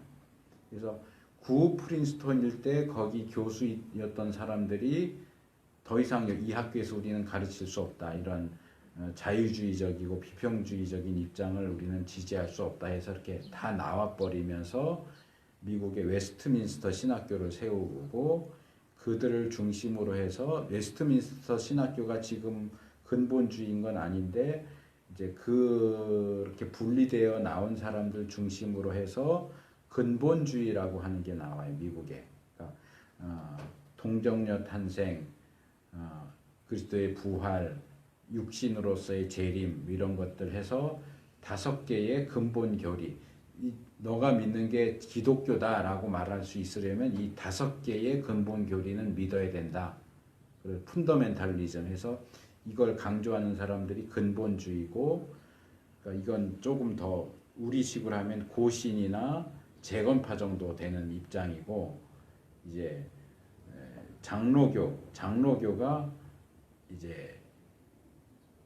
그래서 구 프린스턴일 때 거기 교수였던 사람들이 더 이상 이 학교에서 우리는 가르칠 수 없다. 이런 자유주의적이고 비평주의적인 입장을 우리는 지지할 수 없다 해서 이렇게 다 나와버리면서 미국의 웨스트민스터 신학교를 세우고 그들을 중심으로 해서 웨스트민스터 신학교가 지금 근본주의인 건 아닌데 이제 그렇게 분리되어 나온 사람들 중심으로 해서 근본주의라고 하는 게 나와요. 미국에. 그러니까 동정녀 탄생, 그리스도의 부활, 육신으로서의 재림 이런 것들 해서 5개의 근본 교리. 너가 믿는 게 기독교다라고 말할 수 있으려면 이 5개의 근본 교리는 믿어야 된다. 그래서 푼더멘탈리즘 해서 이걸 강조하는 사람들이 근본주의고, 그러니까 이건 조금 더 우리식으로 하면 고신이나 재건파 정도 되는 입장이고, 이제 장로교가 이제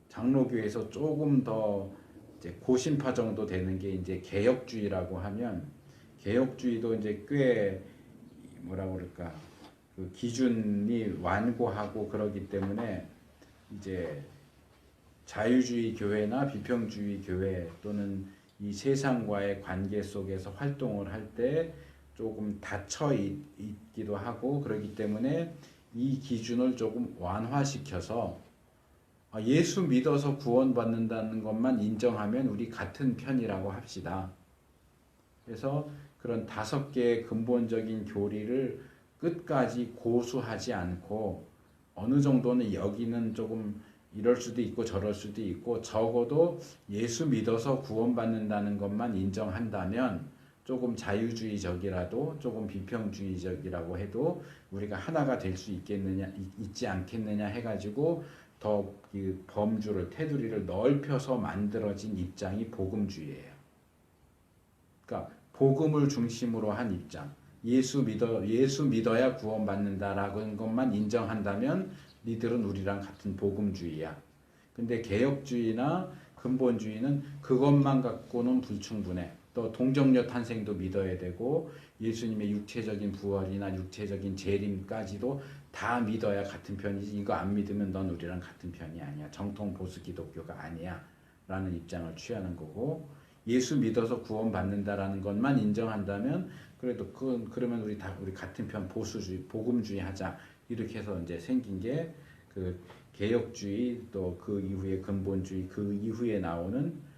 장로교에서 조금 더 이제 고신파 정도 되는 게 이제 개혁주의라고 하면 개혁주의도 이제 꽤 뭐라 그럴까 그 기준이 완고하고 그러기 때문에 이제 자유주의 교회나 비평주의 교회 또는 이 세상과의 관계 속에서 활동을 할 때 조금 닫혀 있기도 하고 그러기 때문에 이 기준을 조금 완화시켜서 예수 믿어서 구원받는다는 것만 인정하면 우리 같은 편이라고 합시다. 그래서 그런 5개의 근본적인 교리를 끝까지 고수하지 않고 어느 정도는 여기는 조금 이럴 수도 있고 저럴 수도 있고 적어도 예수 믿어서 구원받는다는 것만 인정한다면 조금 자유주의적이라도 조금 비평주의적이라고 해도 우리가 하나가 될 수 있지 않겠느냐 해가지고 더 그 범주를 테두리를 넓혀서 만들어진 입장이 복음주의예요. 그러니까 복음을 중심으로 한 입장. 예수 믿어야 구원받는다라는 것만 인정한다면 니들은 우리랑 같은 복음주의야. 근데 개혁주의나 근본주의는 그것만 갖고는 불충분해. 또 동정녀 탄생도 믿어야 되고 예수님의 육체적인 부활이나 육체적인 재림까지도 다 믿어야 같은 편이지. 이거 안 믿으면 넌 우리랑 같은 편이 아니야. 정통 보수 기독교가 아니야. 라는 입장을 취하는 거고, 예수 믿어서 구원받는다라는 것만 인정한다면 그래도 그러면 우리 같은 편 보수주의, 복음주의 하자. 이렇게 해서 이제 생긴 게 그 개혁주의, 또 그 이후에 근본주의, 그 이후에 나오는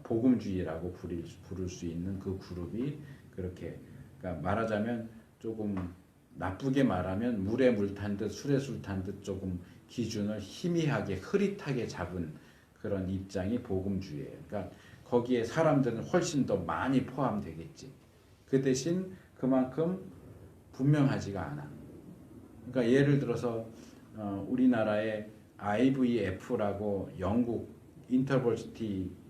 복음주의라고 부를 수 있는 그 그룹이 그렇게, 그러니까 말하자면 조금 나쁘게 말하면 물에 물 탄 듯 술에 술 탄 듯 조금 기준을 희미하게 흐릿하게 잡은 그런 입장이 복음주의예요. 그러니까 거기에 사람들은 훨씬 더 많이 포함되겠지. 그 대신 그만큼 분명하지가 않아. 그러니까 예를 들어서 우리나라의 IVF라고 영국 인터버시티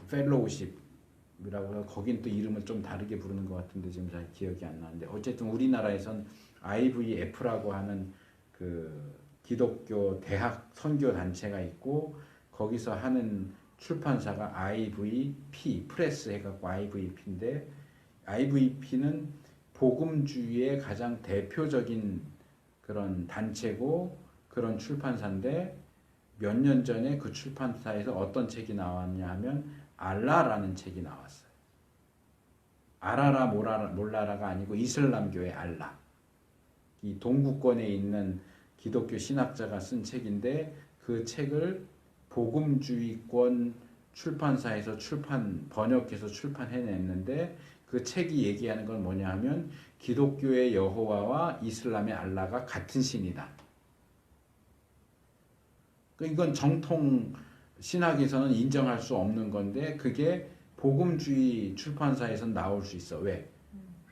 펠로우십이라고 해서 거긴 또 이름을 좀 다르게 부르는 것 같은데 지금 잘 기억이 안 나는데, 어쨌든 우리나라에선 IVF라고 하는 그 기독교 대학 선교 단체가 있고 거기서 하는 출판사가 IVP 프레스 해갖고 IVP인데, IVP는 복음주의의 가장 대표적인 그런 단체고 그런 출판사인데, 몇 년 전에 그 출판사에서 어떤 책이 나왔냐 하면 알라라는 책이 나왔어요. 알아라 몰라라가 아니고 이슬람교의 알라. 이 동구권에 있는 기독교 신학자가 쓴 책인데, 그 책을 복음주의권 출판사에서 번역해서 출판해냈는데, 그 책이 얘기하는 건 뭐냐 하면 기독교의 여호와와 이슬람의 알라가 같은 신이다. 이건 정통 신학에서는 인정할 수 없는 건데 그게 복음주의 출판사에서는 나올 수 있어. 왜?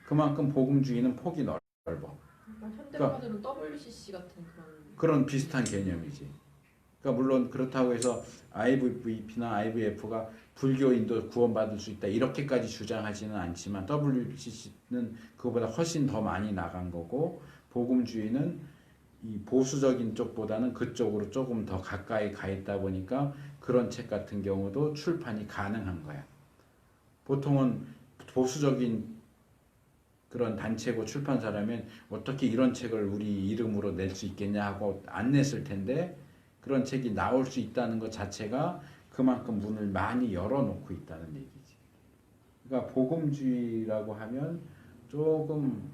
그만큼 복음주의는 폭이 넓어. 현대판으로 WCC 같은 그런 비슷한 개념이지. 그러니까 물론 그렇다고 해서 IVP나 IVF가 불교인도 구원받을 수 있다 이렇게까지 주장하지는 않지만, WCC는 그거보다 훨씬 더 많이 나간 거고, 복음주의는 이 보수적인 쪽보다는 그쪽으로 조금 더 가까이 가 있다 보니까 그런 책 같은 경우도 출판이 가능한 거야. 보통은 보수적인 그런 단체고 출판사라면 어떻게 이런 책을 우리 이름으로 낼 수 있겠냐 하고 안 냈을 텐데, 그런 책이 나올 수 있다는 것 자체가 그만큼 문을 많이 열어놓고 있다는 얘기지. 그러니까 복음주의라고 하면 조금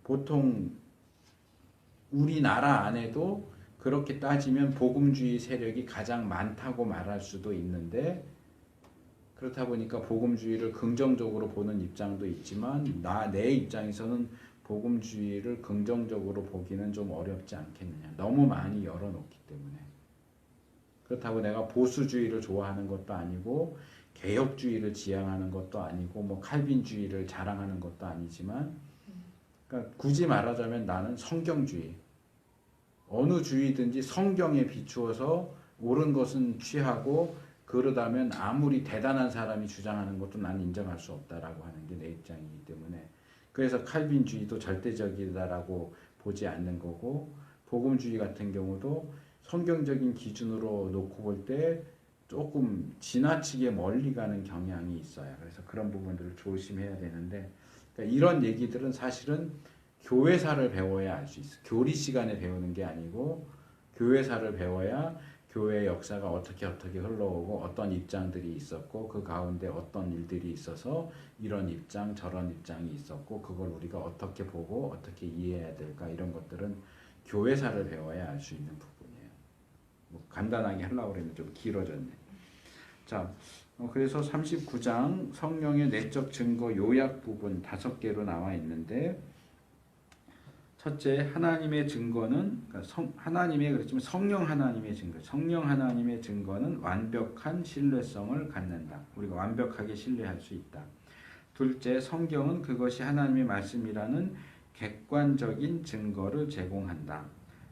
보통 우리나라 안에도 그렇게 따지면 복음주의 세력이 가장 많다고 말할 수도 있는데, 그렇다 보니까 복음주의를 긍정적으로 보는 입장도 있지만 내 입장에서는 복음주의를 긍정적으로 보기는 좀 어렵지 않겠느냐. 너무 많이 열어놓기 때문에. 그렇다고 내가 보수주의를 좋아하는 것도 아니고 개혁주의를 지향하는 것도 아니고 뭐 칼빈주의를 자랑하는 것도 아니지만, 그러니까 굳이 말하자면 나는 성경주의, 어느 주의든지 성경에 비추어서 옳은 것은 취하고, 그러다면 아무리 대단한 사람이 주장하는 것도 난 인정할 수 없다라고 하는 게 내 입장이기 때문에, 그래서 칼빈주의도 절대적이다라고 보지 않는 거고, 복음주의 같은 경우도 성경적인 기준으로 놓고 볼 때 조금 지나치게 멀리 가는 경향이 있어요. 그래서 그런 부분들을 조심해야 되는데, 그러니까 이런 얘기들은 사실은 교회사를 배워야 알 수 있어. 교리 시간에 배우는 게 아니고 교회사를 배워야 교회의 역사가 어떻게 흘러오고 어떤 입장들이 있었고 그 가운데 어떤 일들이 있어서 이런 입장 저런 입장이 있었고 그걸 우리가 어떻게 보고 어떻게 이해해야 될까, 이런 것들은 교회사를 배워야 알 수 있는 부분이에요. 뭐 간단하게 하려고 그러면 좀 길어졌네. 자, 그래서 39장 성령의 내적 증거 요약 부분 5개로 나와 있는데, 첫째, 하나님의 증거는 그러니까 하나님의 그렇지만 성령 하나님의 증거, 성령 하나님의 증거는 완벽한 신뢰성을 갖는다. 우리가 완벽하게 신뢰할 수 있다. 둘째, 성경은 그것이 하나님의 말씀이라는 객관적인 증거를 제공한다.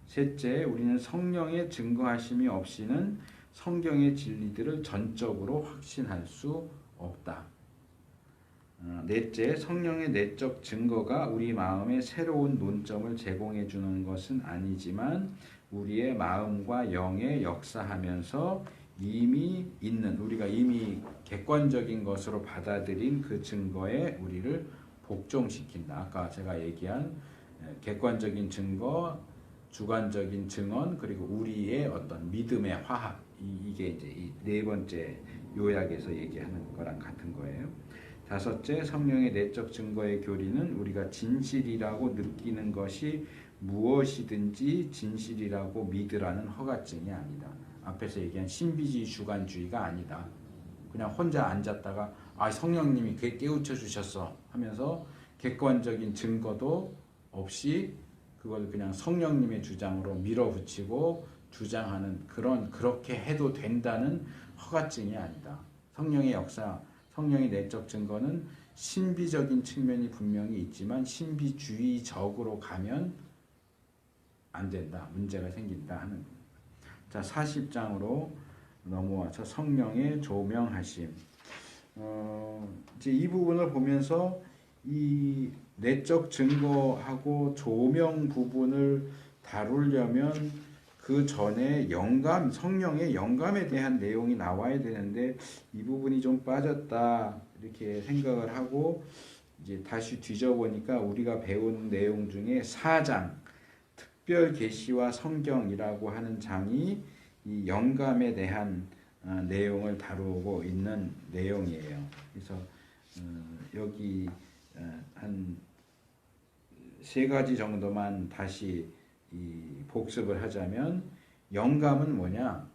셋째, 우리는 성령의 증거하심이 없이는 성경의 진리들을 전적으로 확신할 수 없다. 넷째, 성령의 내적 증거가 우리 마음에 새로운 논점을 제공해 주는 것은 아니지만 우리의 마음과 영에 역사하면서 이미 있는, 우리가 이미 객관적인 것으로 받아들인 그 증거에 우리를 복종시킨다. 아까 제가 얘기한 객관적인 증거, 주관적인 증언, 그리고 우리의 어떤 믿음의 화합, 이게 이제 이 네 번째 요약에서 얘기하는 거랑 같은 거예요. 다섯째, 성령의 내적 증거의 교리는 우리가 진실이라고 느끼는 것이 무엇이든지 진실이라고 믿으라는 허가증이 아니다. 앞에서 얘기한 신비주의 주관주의가 아니다. 그냥 혼자 앉았다가 성령님이 깨우쳐 주셨어 하면서 객관적인 증거도 없이 그걸 그냥 성령님의 주장으로 밀어붙이고 주장하는 그렇게 해도 된다는 허가증이 아니다. 성령의 역사, 성령의 내적 증거는 신비적인 측면이 분명히 있지만 신비주의적으로 가면 안 된다. 문제가 생긴다 하는 겁니다. 자, 40장으로 넘어와서 성령의 조명하심. 이제 이 부분을 보면서 이 내적 증거하고 조명 부분을 다루려면 그 전에 성령의 영감에 대한 내용이 나와야 되는데 이 부분이 좀 빠졌다 이렇게 생각을 하고 이제 다시 뒤져보니까 우리가 배운 내용 중에 4장 특별 계시와 성경이라고 하는 장이 이 영감에 대한 내용을 다루고 있는 내용이에요. 그래서 여기 한 3가지 정도만 다시 복습을 하자면 영감은 뭐냐?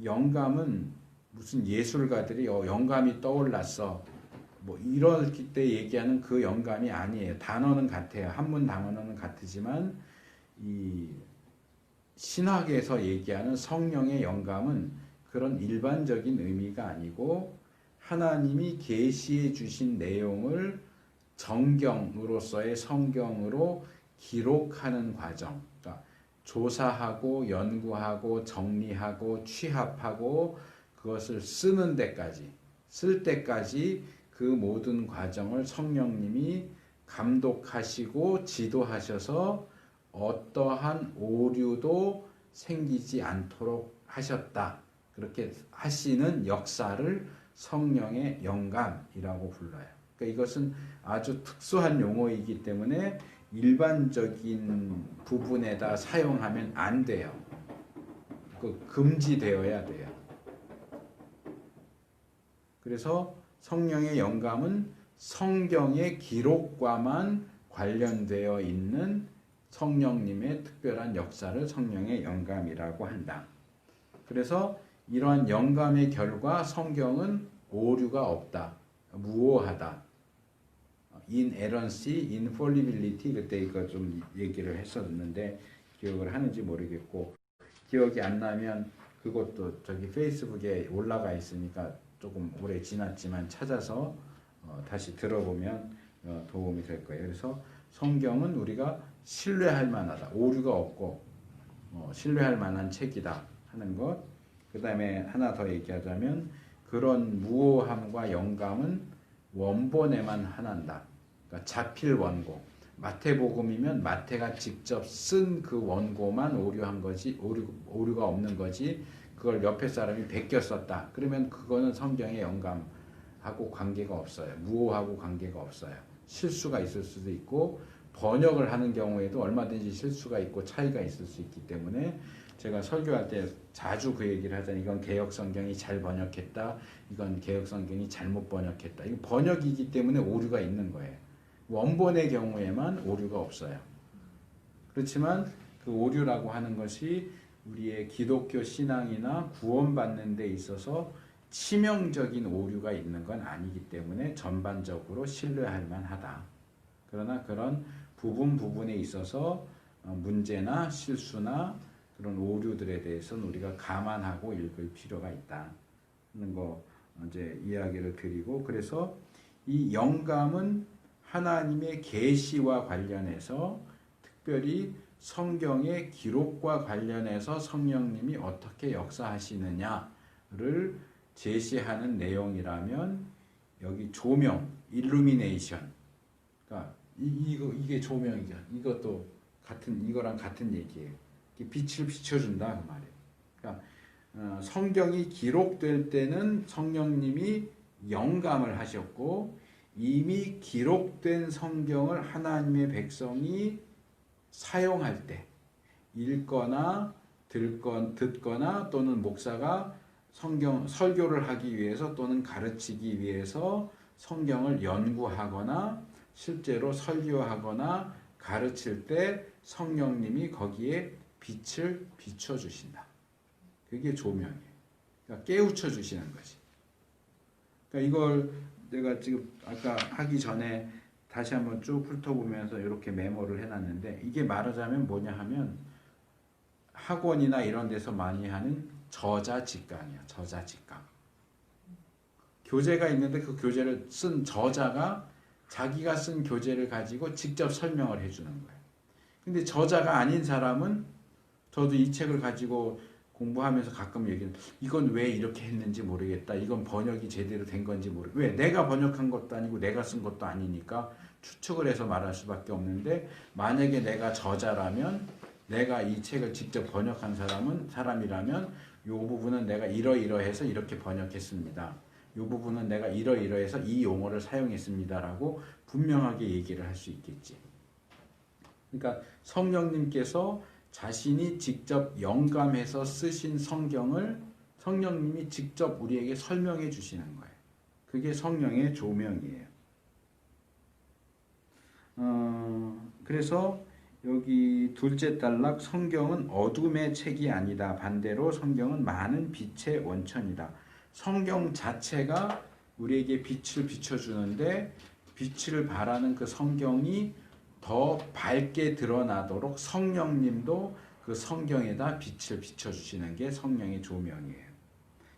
영감은 무슨 예술가들이 영감이 떠올랐어. 뭐 이럴 때 얘기하는 그 영감이 아니에요. 단어는 같아요. 한문 단어는 같지만 이 신학에서 얘기하는 성령의 영감은 그런 일반적인 의미가 아니고 하나님이 계시해 주신 내용을 정경으로서의 성경으로 기록하는 과정, 그러니까 조사하고 연구하고 정리하고 취합하고 그것을 쓸 때까지 그 모든 과정을 성령님이 감독하시고 지도하셔서 어떠한 오류도 생기지 않도록 하셨다. 그렇게 하시는 역사를 성령의 영감이라고 불러요. 그러니까 이것은 아주 특수한 용어이기 때문에 일반적인 부분에다 사용하면 안 돼요. 금지되어야 돼요. 그래서 성령의 영감은 성경의 기록과만 관련되어 있는 성령님의 특별한 역사를 성령의 영감이라고 한다. 그래서 이러한 영감의 결과 성경은 오류가 없다. 무오하다. inerrancy, infallibility 그때 이거 좀 얘기를 했었는데 기억을 하는지 모르겠고 기억이 안 나면 그것도 저기 페이스북에 올라가 있으니까 조금 오래 지났지만 찾아서 다시 들어보면 도움이 될 거예요. 그래서 성경은 우리가 신뢰할 만하다. 오류가 없고 신뢰할 만한 책이다 하는 것. 그 다음에 하나 더 얘기하자면 그런 무오함과 영감은 원본에만 한한다. 그러니까 자필 원고. 마태복음이면 마태가 직접 쓴 그 원고만 오류한 거지, 오류가 없는 거지. 그걸 옆에 사람이 베껴 썼다. 그러면 그거는 성경의 영감하고 관계가 없어요. 무오하고 관계가 없어요. 실수가 있을 수도 있고 번역을 하는 경우에도 얼마든지 실수가 있고 차이가 있을 수 있기 때문에 제가 설교할 때 자주 그 얘기를 하잖아요. 이건 개역 성경이 잘 번역했다. 이건 개역 성경이 잘못 번역했다. 이거 번역이기 때문에 오류가 있는 거예요. 원본의 경우에만 오류가 없어요. 그렇지만 그 오류라고 하는 것이 우리의 기독교 신앙이나 구원받는 데 있어서 치명적인 오류가 있는 건 아니기 때문에 전반적으로 신뢰할 만하다. 그러나 그런 부분에 있어서 문제나 실수나 그런 오류들에 대해서는 우리가 감안하고 읽을 필요가 있다 하는 거 이제 이야기를 드리고, 그래서 이 영감은 하나님의 계시와 관련해서 특별히 성경의 기록과 관련해서 성령님이 어떻게 역사하시느냐를 제시하는 내용이라면, 여기 조명, illumination, 그러니까 이게 조명이죠. 이것도 이거랑 같은 얘기예요. 빛을 비춰준다 그 말이에요. 그러니까 성경이 기록될 때는 성령님이 영감을 하셨고, 이미 기록된 성경을 하나님의 백성이 사용할 때, 읽거나 듣거나 또는 목사가 성경 설교를 하기 위해서 또는 가르치기 위해서 성경을 연구하거나 실제로 설교하거나 가르칠 때 성령님이 거기에 빛을 비춰주신다. 그게 조명이에요. 그러니까 깨우쳐 주시는 거지. 그러니까 이걸 내가 지금 아까 하기 전에 다시 한번 쭉 훑어보면서 이렇게 메모를 해놨는데, 이게 말하자면 뭐냐 하면 학원이나 이런 데서 많이 하는 저자직강이야. 저자직강. 교재가 있는데 그 교재를 쓴 저자가 자기가 쓴 교재를 가지고 직접 설명을 해주는 거예요. 근데 저자가 아닌 사람은, 저도 이 책을 가지고 공부하면서 가끔 얘기해요. 이건 왜 이렇게 했는지 모르겠다. 이건 번역이 제대로 된 건지 모르겠다. 왜? 내가 번역한 것도 아니고 내가 쓴 것도 아니니까 추측을 해서 말할 수밖에 없는데, 만약에 내가 저자라면, 내가 이 책을 직접 번역한 사람이라면 이 부분은 내가 이러이러해서 이렇게 번역했습니다. 이 부분은 내가 이러이러해서 이 용어를 사용했습니다라고 분명하게 얘기를 할 수 있겠지. 그러니까 성령님께서 자신이 직접 영감해서 쓰신 성경을 성령님이 직접 우리에게 설명해 주시는 거예요. 그게 성령의 조명이에요. 그래서 여기 둘째 단락, 성경은 어둠의 책이 아니다. 반대로 성경은 많은 빛의 원천이다. 성경 자체가 우리에게 빛을 비춰주는데, 빛을 발하는 그 성경이 더 밝게 드러나도록 성령님도 그 성경에다 빛을 비춰주시는 게 성령의 조명이에요.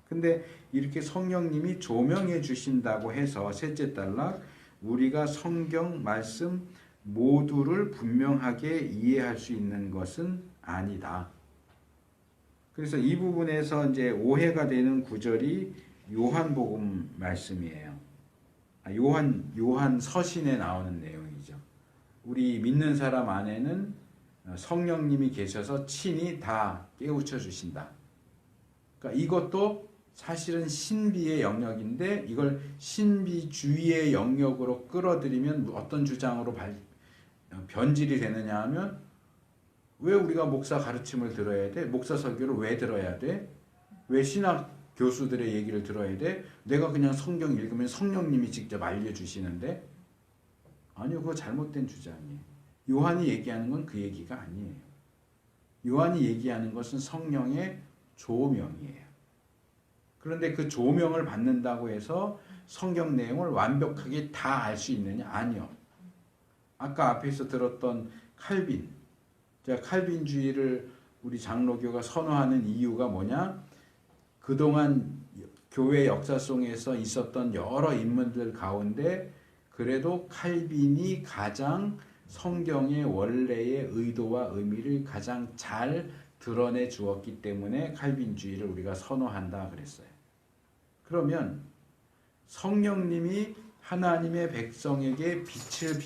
근데 이렇게 성령님이 조명해 주신다고 해서 셋째 단락, 우리가 성경 말씀 모두를 분명하게 이해할 수 있는 것은 아니다. 그래서 이 부분에서 이제 오해가 되는 구절이 요한복음 말씀이에요. 요한 서신에 나오는 내용이죠. 우리 믿는 사람 안에는 성령님이 계셔서 친히 다 깨우쳐 주신다. 그러니까 이것도 사실은 신비의 영역인데, 이걸 신비주의의 영역으로 끌어들이면 어떤 주장으로 변질이 되느냐 하면, 왜 우리가 목사 가르침을 들어야 돼? 목사 설교를 왜 들어야 돼? 왜 신학 교수들의 얘기를 들어야 돼? 내가 그냥 성경 읽으면 성령님이 직접 알려주시는데? 아니요, 그거 잘못된 주장이에요. 요한이 얘기하는 건 그 얘기가 아니에요. 요한이 얘기하는 것은 성령의 조명이에요. 그런데 그 조명을 받는다고 해서 성경 내용을 완벽하게 다 알 수 있느냐? 아니요. 아까 앞에서 들었던 칼빈, 제가 칼빈주의를 우리 장로교가 선호하는 이유가 뭐냐? 그동안 교회 역사 속에서 있었던 여러 인물들 가운데 그래도 칼빈이 가장 성경의 원래의 의도와 의미를 가장 잘 드러내 주었기 때문에 칼빈주의를 우리가 선호한다 그랬어요. 그러면 성령님이 하나님의 백성에게 빛을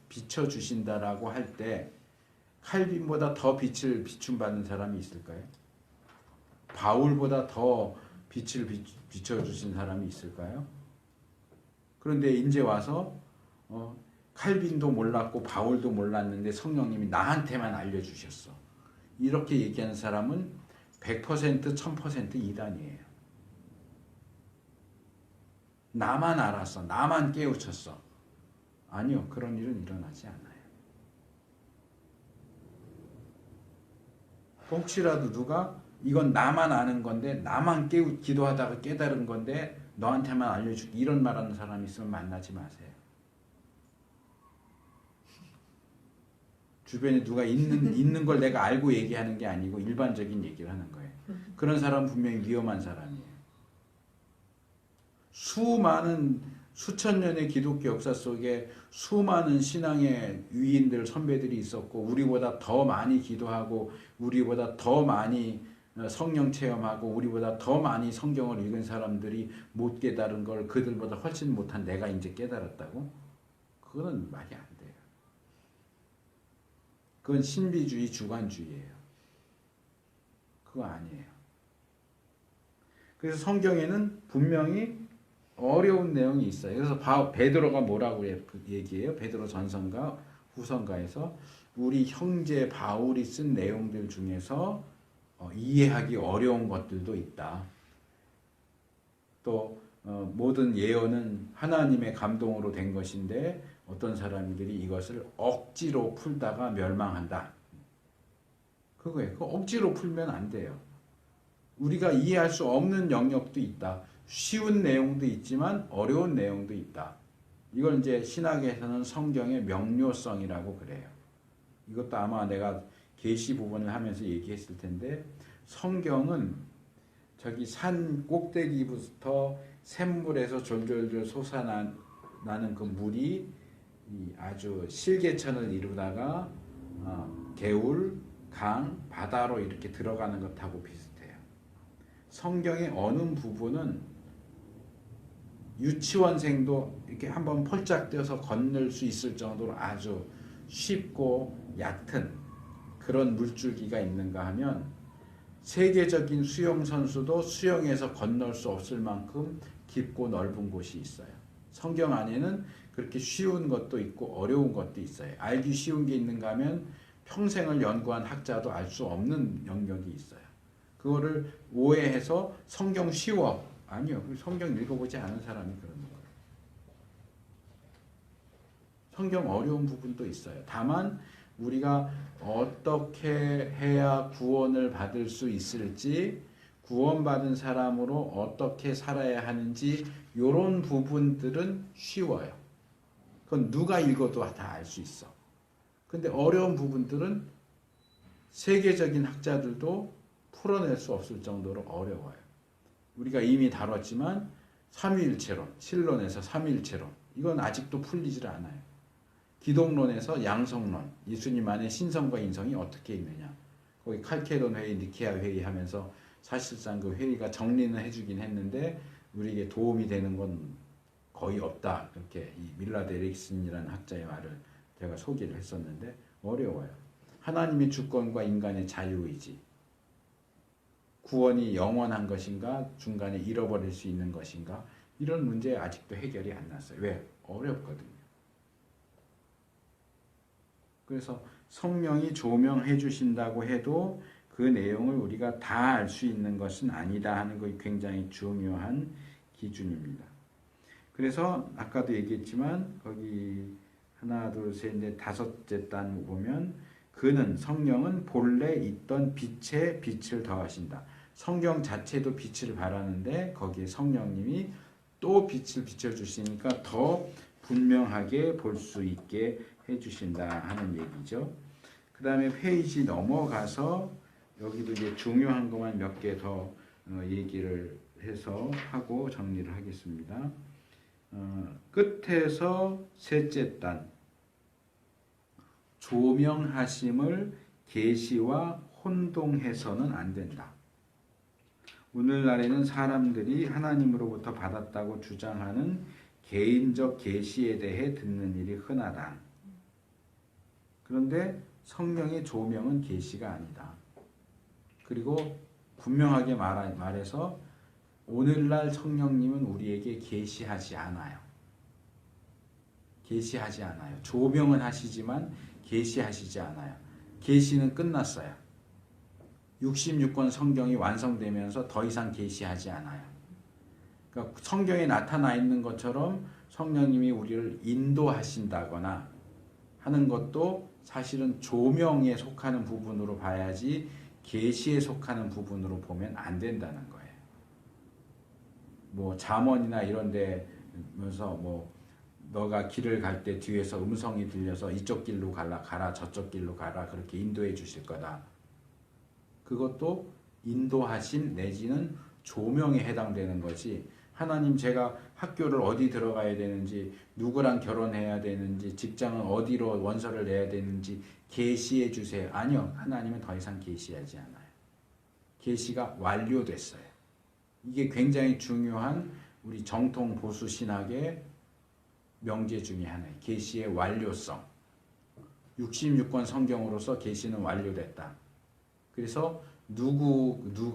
비춰주신다라고 할 때 칼빈보다 더 빛을 비춤받는 사람이 있을까요? 바울보다 더 빛을 비춰주신 사람이 있을까요? 그런데 이제 와서 칼빈도 몰랐고 바울도 몰랐는데 성령님이 나한테만 알려주셨어. 이렇게 얘기하는 사람은 100% 1000% 이단이에요. 나만 알았어. 나만 깨우쳤어. 아니요. 그런 일은 일어나지 않아요. 혹시라도 누가 이건 나만 아는 건데 나만 기도하다가 깨달은 건데 너한테만 알려줄게 이런 말하는 사람이 있으면 만나지 마세요. 주변에 누가 있는 걸 내가 알고 얘기하는 게 아니고 일반적인 얘기를 하는 거예요. 그런 사람은 분명히 위험한 사람이에요. 수천 년의 기독교 역사 속에 수많은 신앙의 위인들, 선배들이 있었고 우리보다 더 많이 기도하고 우리보다 더 많이 성령 체험하고 우리보다 더 많이 성경을 읽은 사람들이 못 깨달은 걸 그들보다 훨씬 못한 내가 이제 깨달았다고? 그거는 말이 안 돼요. 그건 신비주의, 주관주의예요. 그거 아니에요. 그래서 성경에는 분명히 어려운 내용이 있어요. 그래서 베드로가 뭐라고 얘기해요? 베드로 전서인가 후서인가에서 우리 형제 바울이 쓴 내용들 중에서 이해하기 어려운 것들도 있다. 또 모든 예언은 하나님의 감동으로 된 것인데 어떤 사람들이 이것을 억지로 풀다가 멸망한다. 그거예요. 그 억지로 풀면 안 돼요. 우리가 이해할 수 없는 영역도 있다. 쉬운 내용도 있지만 어려운 내용도 있다. 이걸 이제 신학에서는 성경의 명료성이라고 그래요. 이것도 아마 내가 계시 부분을 하면서 얘기했을 텐데 성경은 저기 산 꼭대기부터 샘물에서 졸졸졸 솟아나는 그 물이 아주 실개천을 이루다가 개울, 강, 바다로 이렇게 들어가는 것하고 비슷해요. 성경의 어느 부분은 유치원생도 이렇게 한번 폴짝 뛰어서 건널 수 있을 정도로 아주 쉽고 얕은 그런 물줄기가 있는가 하면 세계적인 수영 선수도 수영해서 건널 수 없을 만큼 깊고 넓은 곳이 있어요. 성경 안에는 그렇게 쉬운 것도 있고 어려운 것도 있어요. 알기 쉬운 게 있는가 하면 평생을 연구한 학자도 알 수 없는 영역이 있어요. 그거를 오해해서 성경 쉬워. 아니요. 성경 읽어보지 않은 사람이 그러는 거예요. 성경 어려운 부분도 있어요. 다만 우리가 어떻게 해야 구원을 받을 수 있을지, 구원받은 사람으로 어떻게 살아야 하는지 이런 부분들은 쉬워요. 그건 누가 읽어도 다 알 수 있어. 근데 어려운 부분들은 세계적인 학자들도 풀어낼 수 없을 정도로 어려워요. 우리가 이미 다뤘지만 삼위일체론, 신론에서 삼위일체론 이건 아직도 풀리질 않아요. 기독론에서 양성론, 예수님 안에 신성과 인성이 어떻게 있느냐. 거기 칼케돈 회의, 니케아 회의 하면서 사실상 그 회의가 정리는 해주긴 했는데 우리에게 도움이 되는 건 거의 없다. 그렇게 이 밀라드 에릭슨이라는 학자의 말을 제가 소개를 했었는데 어려워요. 하나님의 주권과 인간의 자유의지. 구원이 영원한 것인가 중간에 잃어버릴 수 있는 것인가 이런 문제 아직도 해결이 안 났어요. 왜? 어렵거든요. 그래서 성령이 조명해 주신다고 해도 그 내용을 우리가 다 알 수 있는 것은 아니다 하는 것이 굉장히 중요한 기준입니다. 그래서 아까도 얘기했지만 거기 하나 둘 셋 넷 다섯째 단 보면 그는 성령은 본래 있던 빛에 빛을 더하신다. 성경 자체도 빛을 발하는데 거기에 성령님이 또 빛을 비춰주시니까 더 분명하게 볼 수 있게 해주신다 하는 얘기죠. 그 다음에 페이지 넘어가서 여기도 이제 중요한 것만 몇 개 더 얘기를 해서 하고 정리를 하겠습니다. 끝에서 셋째 단 조명하심을 계시와 혼동해서는 안 된다. 오늘날에는 사람들이 하나님으로부터 받았다고 주장하는 개인적 계시에 대해 듣는 일이 흔하다. 그런데 성령의 조명은 계시가 아니다. 그리고 분명하게 말해서 오늘날 성령님은 우리에게 계시하지 않아요. 계시하지 않아요. 조명은 하시지만 계시하시지 않아요. 계시는 끝났어요. 66권 성경이 완성되면서 더 이상 계시하지 않아요. 그러니까 성경에 나타나 있는 것처럼 성령님이 우리를 인도하신다거나 하는 것도 사실은 조명에 속하는 부분으로 봐야지 계시에 속하는 부분으로 보면 안 된다는 거예요. 뭐 잠언이나 이런 데면서 뭐 너가 길을 갈 때 뒤에서 음성이 들려서 이쪽 길로 가라 저쪽 길로 가라 그렇게 인도해 주실 거다. 그것도 인도하심 내지는 조명에 해당되는 거지. 하나님 제가 학교를 어디 들어가야 되는지 누구랑 결혼해야 되는지 직장은 어디로 원서를 내야 되는지 계시해 주세요. 아니요. 하나님은 더 이상 계시하지 않아요. 계시가 완료됐어요. 이게 굉장히 중요한 우리 정통 보수 신학의 명제 중에 하나예요. 계시의 완료성. 66권 성경으로서 계시는 완료됐다. 그래서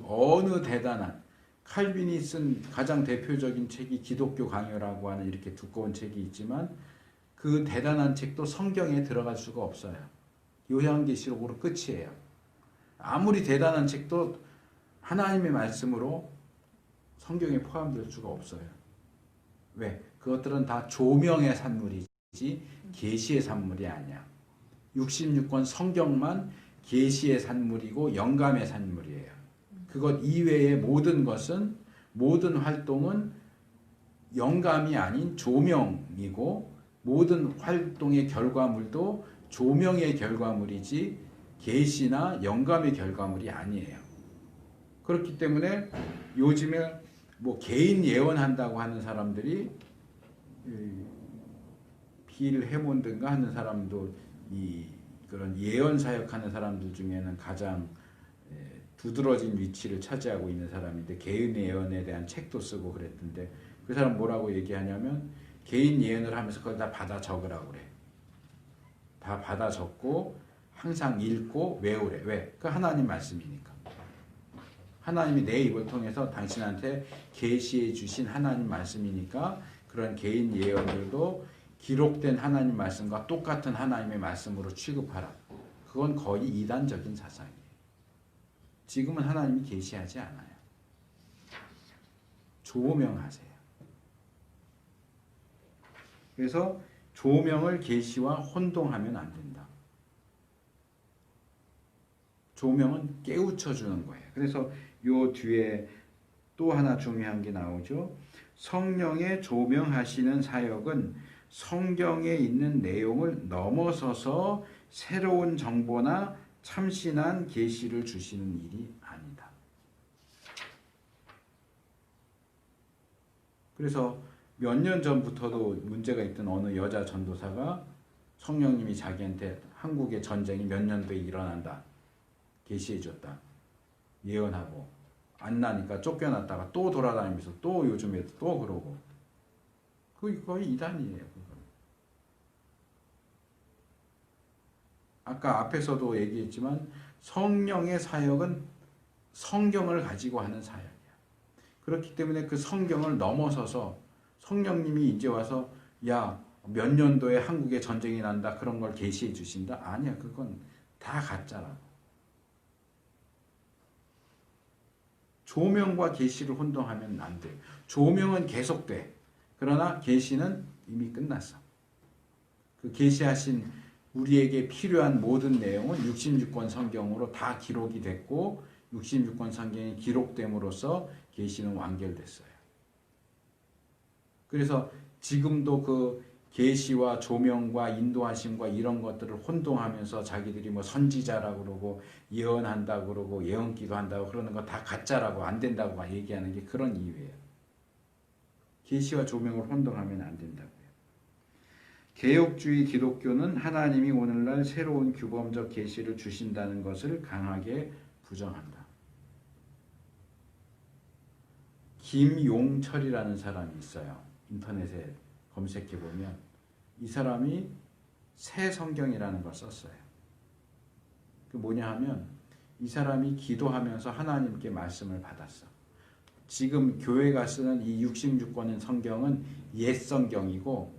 어느 대단한 칼빈이 쓴 가장 대표적인 책이 기독교 강요라고 하는 이렇게 두꺼운 책이 있지만 그 대단한 책도 성경에 들어갈 수가 없어요. 요한계시록으로 끝이에요. 아무리 대단한 책도 하나님의 말씀으로 성경에 포함될 수가 없어요. 왜? 그것들은 다 조명의 산물이지 계시의 산물이 아니야. 66권 성경만 계시의 산물이고 영감의 산물이에요. 그것 이외의 모든 것은 모든 활동은 영감이 아닌 조명이고 모든 활동의 결과물도 조명의 결과물이지 계시나 영감의 결과물이 아니에요. 그렇기 때문에 요즘에 뭐 개인 예언한다고 하는 사람들이 빌 해몬든가 하는 사람도 그런 예언 사역하는 사람들 중에는 가장 두드러진 위치를 차지하고 있는 사람인데 개인 예언에 대한 책도 쓰고 그랬던데 그 사람 뭐라고 얘기하냐면 개인 예언을 하면서 그걸 다 받아 적으라고 그래. 다 받아 적고 항상 읽고 외우래. 왜? 그 하나님 말씀이니까. 하나님이 내 입을 통해서 당신한테 계시해 주신 하나님 말씀이니까 그런 개인 예언들도 기록된 하나님 말씀과 똑같은 하나님의 말씀으로 취급하라. 그건 거의 이단적인 사상이에요. 지금은 하나님이 계시하지 않아요. 조명하세요. 그래서 조명을 계시와 혼동하면 안 된다. 조명은 깨우쳐 주는 거예요. 그래서 요 뒤에 또 하나 중요한 게 나오죠. 성령의 조명하시는 사역은 성경에 있는 내용을 넘어서서 새로운 정보나 참신한 계시를 주시는 일이 아니다. 그래서 몇 년 전부터도 문제가 있던 어느 여자 전도사가 성령님이 자기한테 한국의 전쟁이 몇 년도에 일어난다. 계시해 줬다. 예언하고 안 나니까 쫓겨났다가 또 돌아다니면서 또 요즘에 또 그러고 그게 거의 이단이에요. 그건. 아까 앞에서도 얘기했지만 성령의 사역은 성경을 가지고 하는 사역이야. 그렇기 때문에 그 성경을 넘어서서 성령님이 이제 와서 야 몇 년도에 한국에 전쟁이 난다 그런 걸 계시해 주신다? 아니야. 그건 다 가짜라고. 조명과 계시를 혼동하면 안 돼. 조명은 계속돼. 그러나 계시는 이미 끝났어. 그 계시하신 우리에게 필요한 모든 내용은 66권 성경으로 다 기록이 됐고 66권 성경이 기록됨으로써 계시는 완결됐어요. 그래서 지금도 그 계시와 조명과 인도하심과 이런 것들을 혼동하면서 자기들이 뭐 선지자라고 그러고 예언한다고 그러고 예언기도 한다고 그러는 거 다 가짜라고 안 된다고 얘기하는 게 그런 이유예요. 계시와 조명을 혼동하면 안 된다고요. 개혁주의 기독교는 하나님이 오늘날 새로운 규범적 계시를 주신다는 것을 강하게 부정한다. 김용철이라는 사람이 있어요. 인터넷에 검색해보면 이 사람이 새 성경이라는 걸 썼어요. 그 뭐냐 하면 이 사람이 기도하면서 하나님께 말씀을 받았어. 지금 교회가 쓰는 이 66권의 성경은 옛 성경이고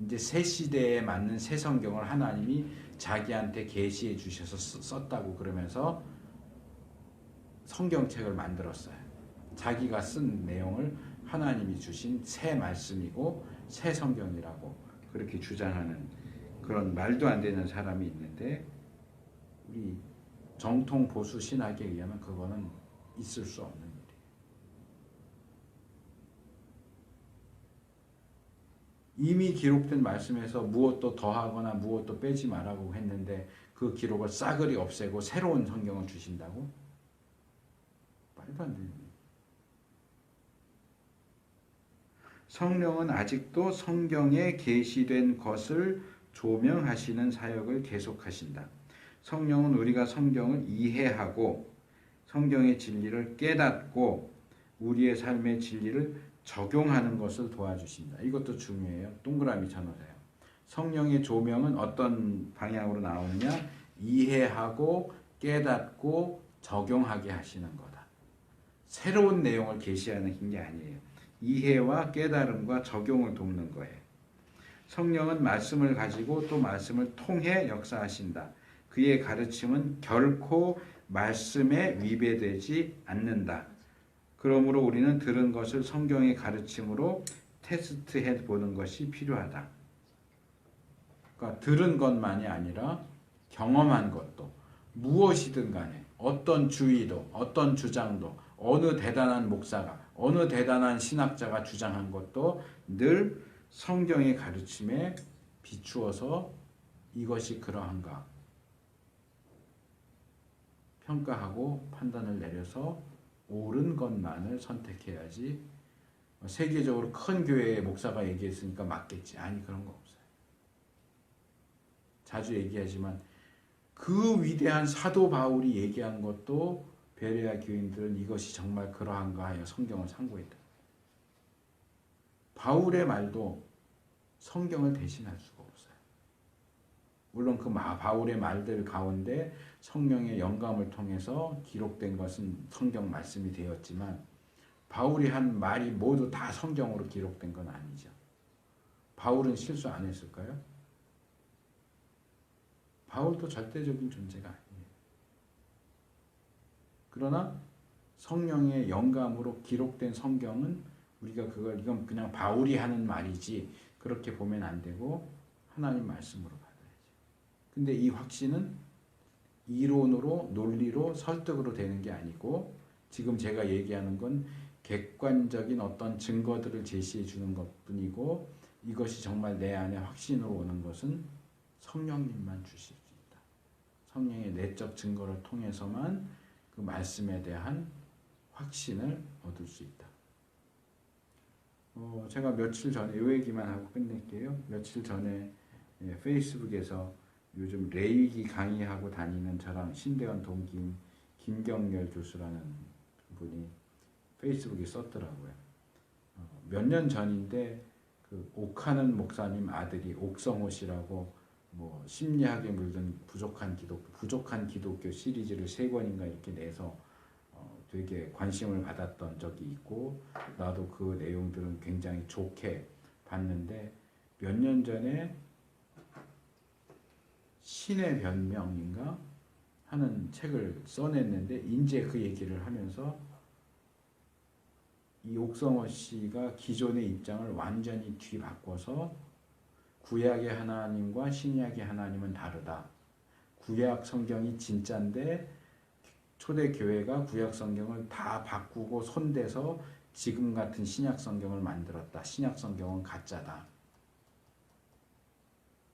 이제 새 시대에 맞는 새 성경을 하나님이 자기한테 계시해 주셔서 썼다고 그러면서 성경책을 만들었어요. 자기가 쓴 내용을 하나님이 주신 새 말씀이고 새 성경이라고 그렇게 주장하는 그런 말도 안 되는 사람이 있는데 우리 정통 보수 신학에 의하면 그거는 있을 수 없는 일이에요. 이미 기록된 말씀에서 무엇도 더하거나 무엇도 빼지 말라고 했는데 그 기록을 싸그리 없애고 새로운 성경을 주신다고? 말도 안 되는 거예요. 성령은 아직도 성경에 계시된 것을 조명하시는 사역을 계속하신다. 성령은 우리가 성경을 이해하고 성경의 진리를 깨닫고 우리의 삶의 진리를 적용하는 것을 도와주신다. 이것도 중요해요. 동그라미 쳐놓으세요. 성령의 조명은 어떤 방향으로 나오느냐? 이해하고 깨닫고 적용하게 하시는 거다. 새로운 내용을 계시하는 게 아니에요. 이해와 깨달음과 적용을 돕는 거예요. 성령은 말씀을 가지고 또 말씀을 통해 역사하신다. 그의 가르침은 결코 말씀에 위배되지 않는다. 그러므로 우리는 들은 것을 성경의 가르침으로 테스트해 보는 것이 필요하다. 그러니까 들은 것만이 아니라 경험한 것도 무엇이든 간에 어떤 주의도 어떤 주장도 어느 대단한 목사가 어느 대단한 신학자가 주장한 것도 늘 성경의 가르침에 비추어서 이것이 그러한가 평가하고 판단을 내려서 옳은 것만을 선택해야지 세계적으로 큰 교회의 목사가 얘기했으니까 맞겠지. 아니 그런 거 없어요. 자주 얘기하지만 그 위대한 사도 바울이 얘기한 것도 베레아 교인들은 이것이 정말 그러한가 하여 성경을 참고했다. 바울의 말도 성경을 대신할 수가 없어요. 물론 그 바울의 말들 가운데 성령의 영감을 통해서 기록된 것은 성경 말씀이 되었지만 바울이 한 말이 모두 다 성경으로 기록된 건 아니죠. 바울은 실수 안 했을까요? 바울도 절대적인 존재가 아니에요. 그러나 성령의 영감으로 기록된 성경은 우리가 이건 그냥 바울이 하는 말이지 그렇게 보면 안 되고 하나님 말씀으로 받아야지. 근데 이 확신은 이론으로 논리로 설득으로 되는 게 아니고 지금 제가 얘기하는 건 객관적인 어떤 증거들을 제시해 주는 것뿐이고 이것이 정말 내 안에 확신으로 오는 것은 성령님만 주실 수 있다. 성령의 내적 증거를 통해서만 그 말씀에 대한 확신을 얻을 수 있다. 제가 며칠 전에 이 얘기만 하고 끝낼게요. 며칠 전에 페이스북에서 요즘 레위기 강의하고 다니는 저랑 신대원 동기인 김경렬 교수라는 분이 페이스북에 썼더라고요. 몇 년 전인데 그 옥하는 목사님 아들이 옥성호 씨라고 뭐 심리학에 물든 부족한 기독교 시리즈를 3권인가 이렇게 내서 되게 관심을 받았던 적이 있고 나도 그 내용들은 굉장히 좋게 봤는데 몇 년 전에 신의 변명인가 하는 책을 써냈는데 이제 그 얘기를 하면서 이 옥성호 씨가 기존의 입장을 완전히 뒤바꿔서 구약의 하나님과 신약의 하나님은 다르다. 구약 성경이 진짜인데 초대 교회가 구약 성경을 다 바꾸고 손대서 지금 같은 신약 성경을 만들었다. 신약 성경은 가짜다.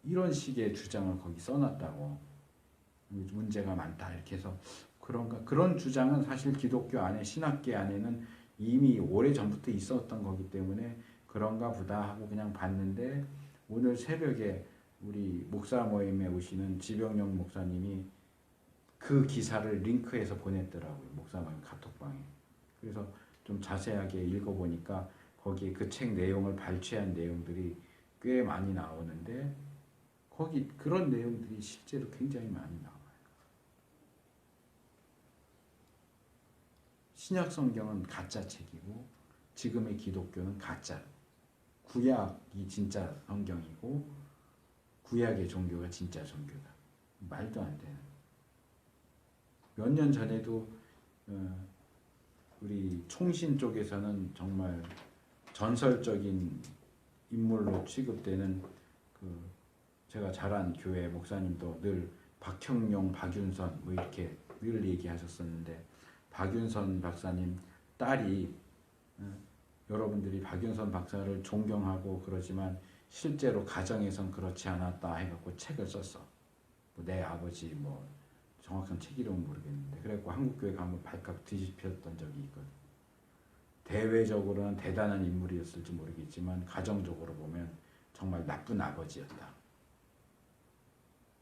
이런 식의 주장을 거기 써놨다고. 문제가 많다 이렇게 해서 그런 주장은 사실 기독교 안에 신학계 안에는 이미 오래전부터 있었던 거기 때문에 그런가 보다 하고 그냥 봤는데 오늘 새벽에 우리 목사 모임에 오시는 지병영 목사님이 그 기사를 링크해서 보냈더라고요. 목사 모임 카톡방에. 그래서 좀 자세하게 읽어보니까 거기에 그 책 내용을 발췌한 내용들이 꽤 많이 나오는데 거기 그런 내용들이 실제로 굉장히 많이 나와요. 신약 성경은 가짜 책이고 지금의 기독교는 가짜. 구약이 진짜 성경이고 구약의 종교가 진짜 종교다. 말도 안 되는. 몇 년 전에도 우리 총신 쪽에서는 정말 전설적인 인물로 취급되는 그 제가 자란 교회 목사님도 늘 박형용, 박윤선 뭐 이렇게 늘 얘기하셨었는데 박윤선 박사님 딸이 여러분들이 박윤선 박사를 존경하고 그러지만 실제로 가정에선 그렇지 않았다 해갖고 책을 썼어. 내 아버지 정확한 책 이름은 모르겠는데 그래갖고 한국교회 가면 발칵 뒤집혔던 적이 있거든. 대외적으로는 대단한 인물이었을지 모르겠지만 가정적으로 보면 정말 나쁜 아버지였다.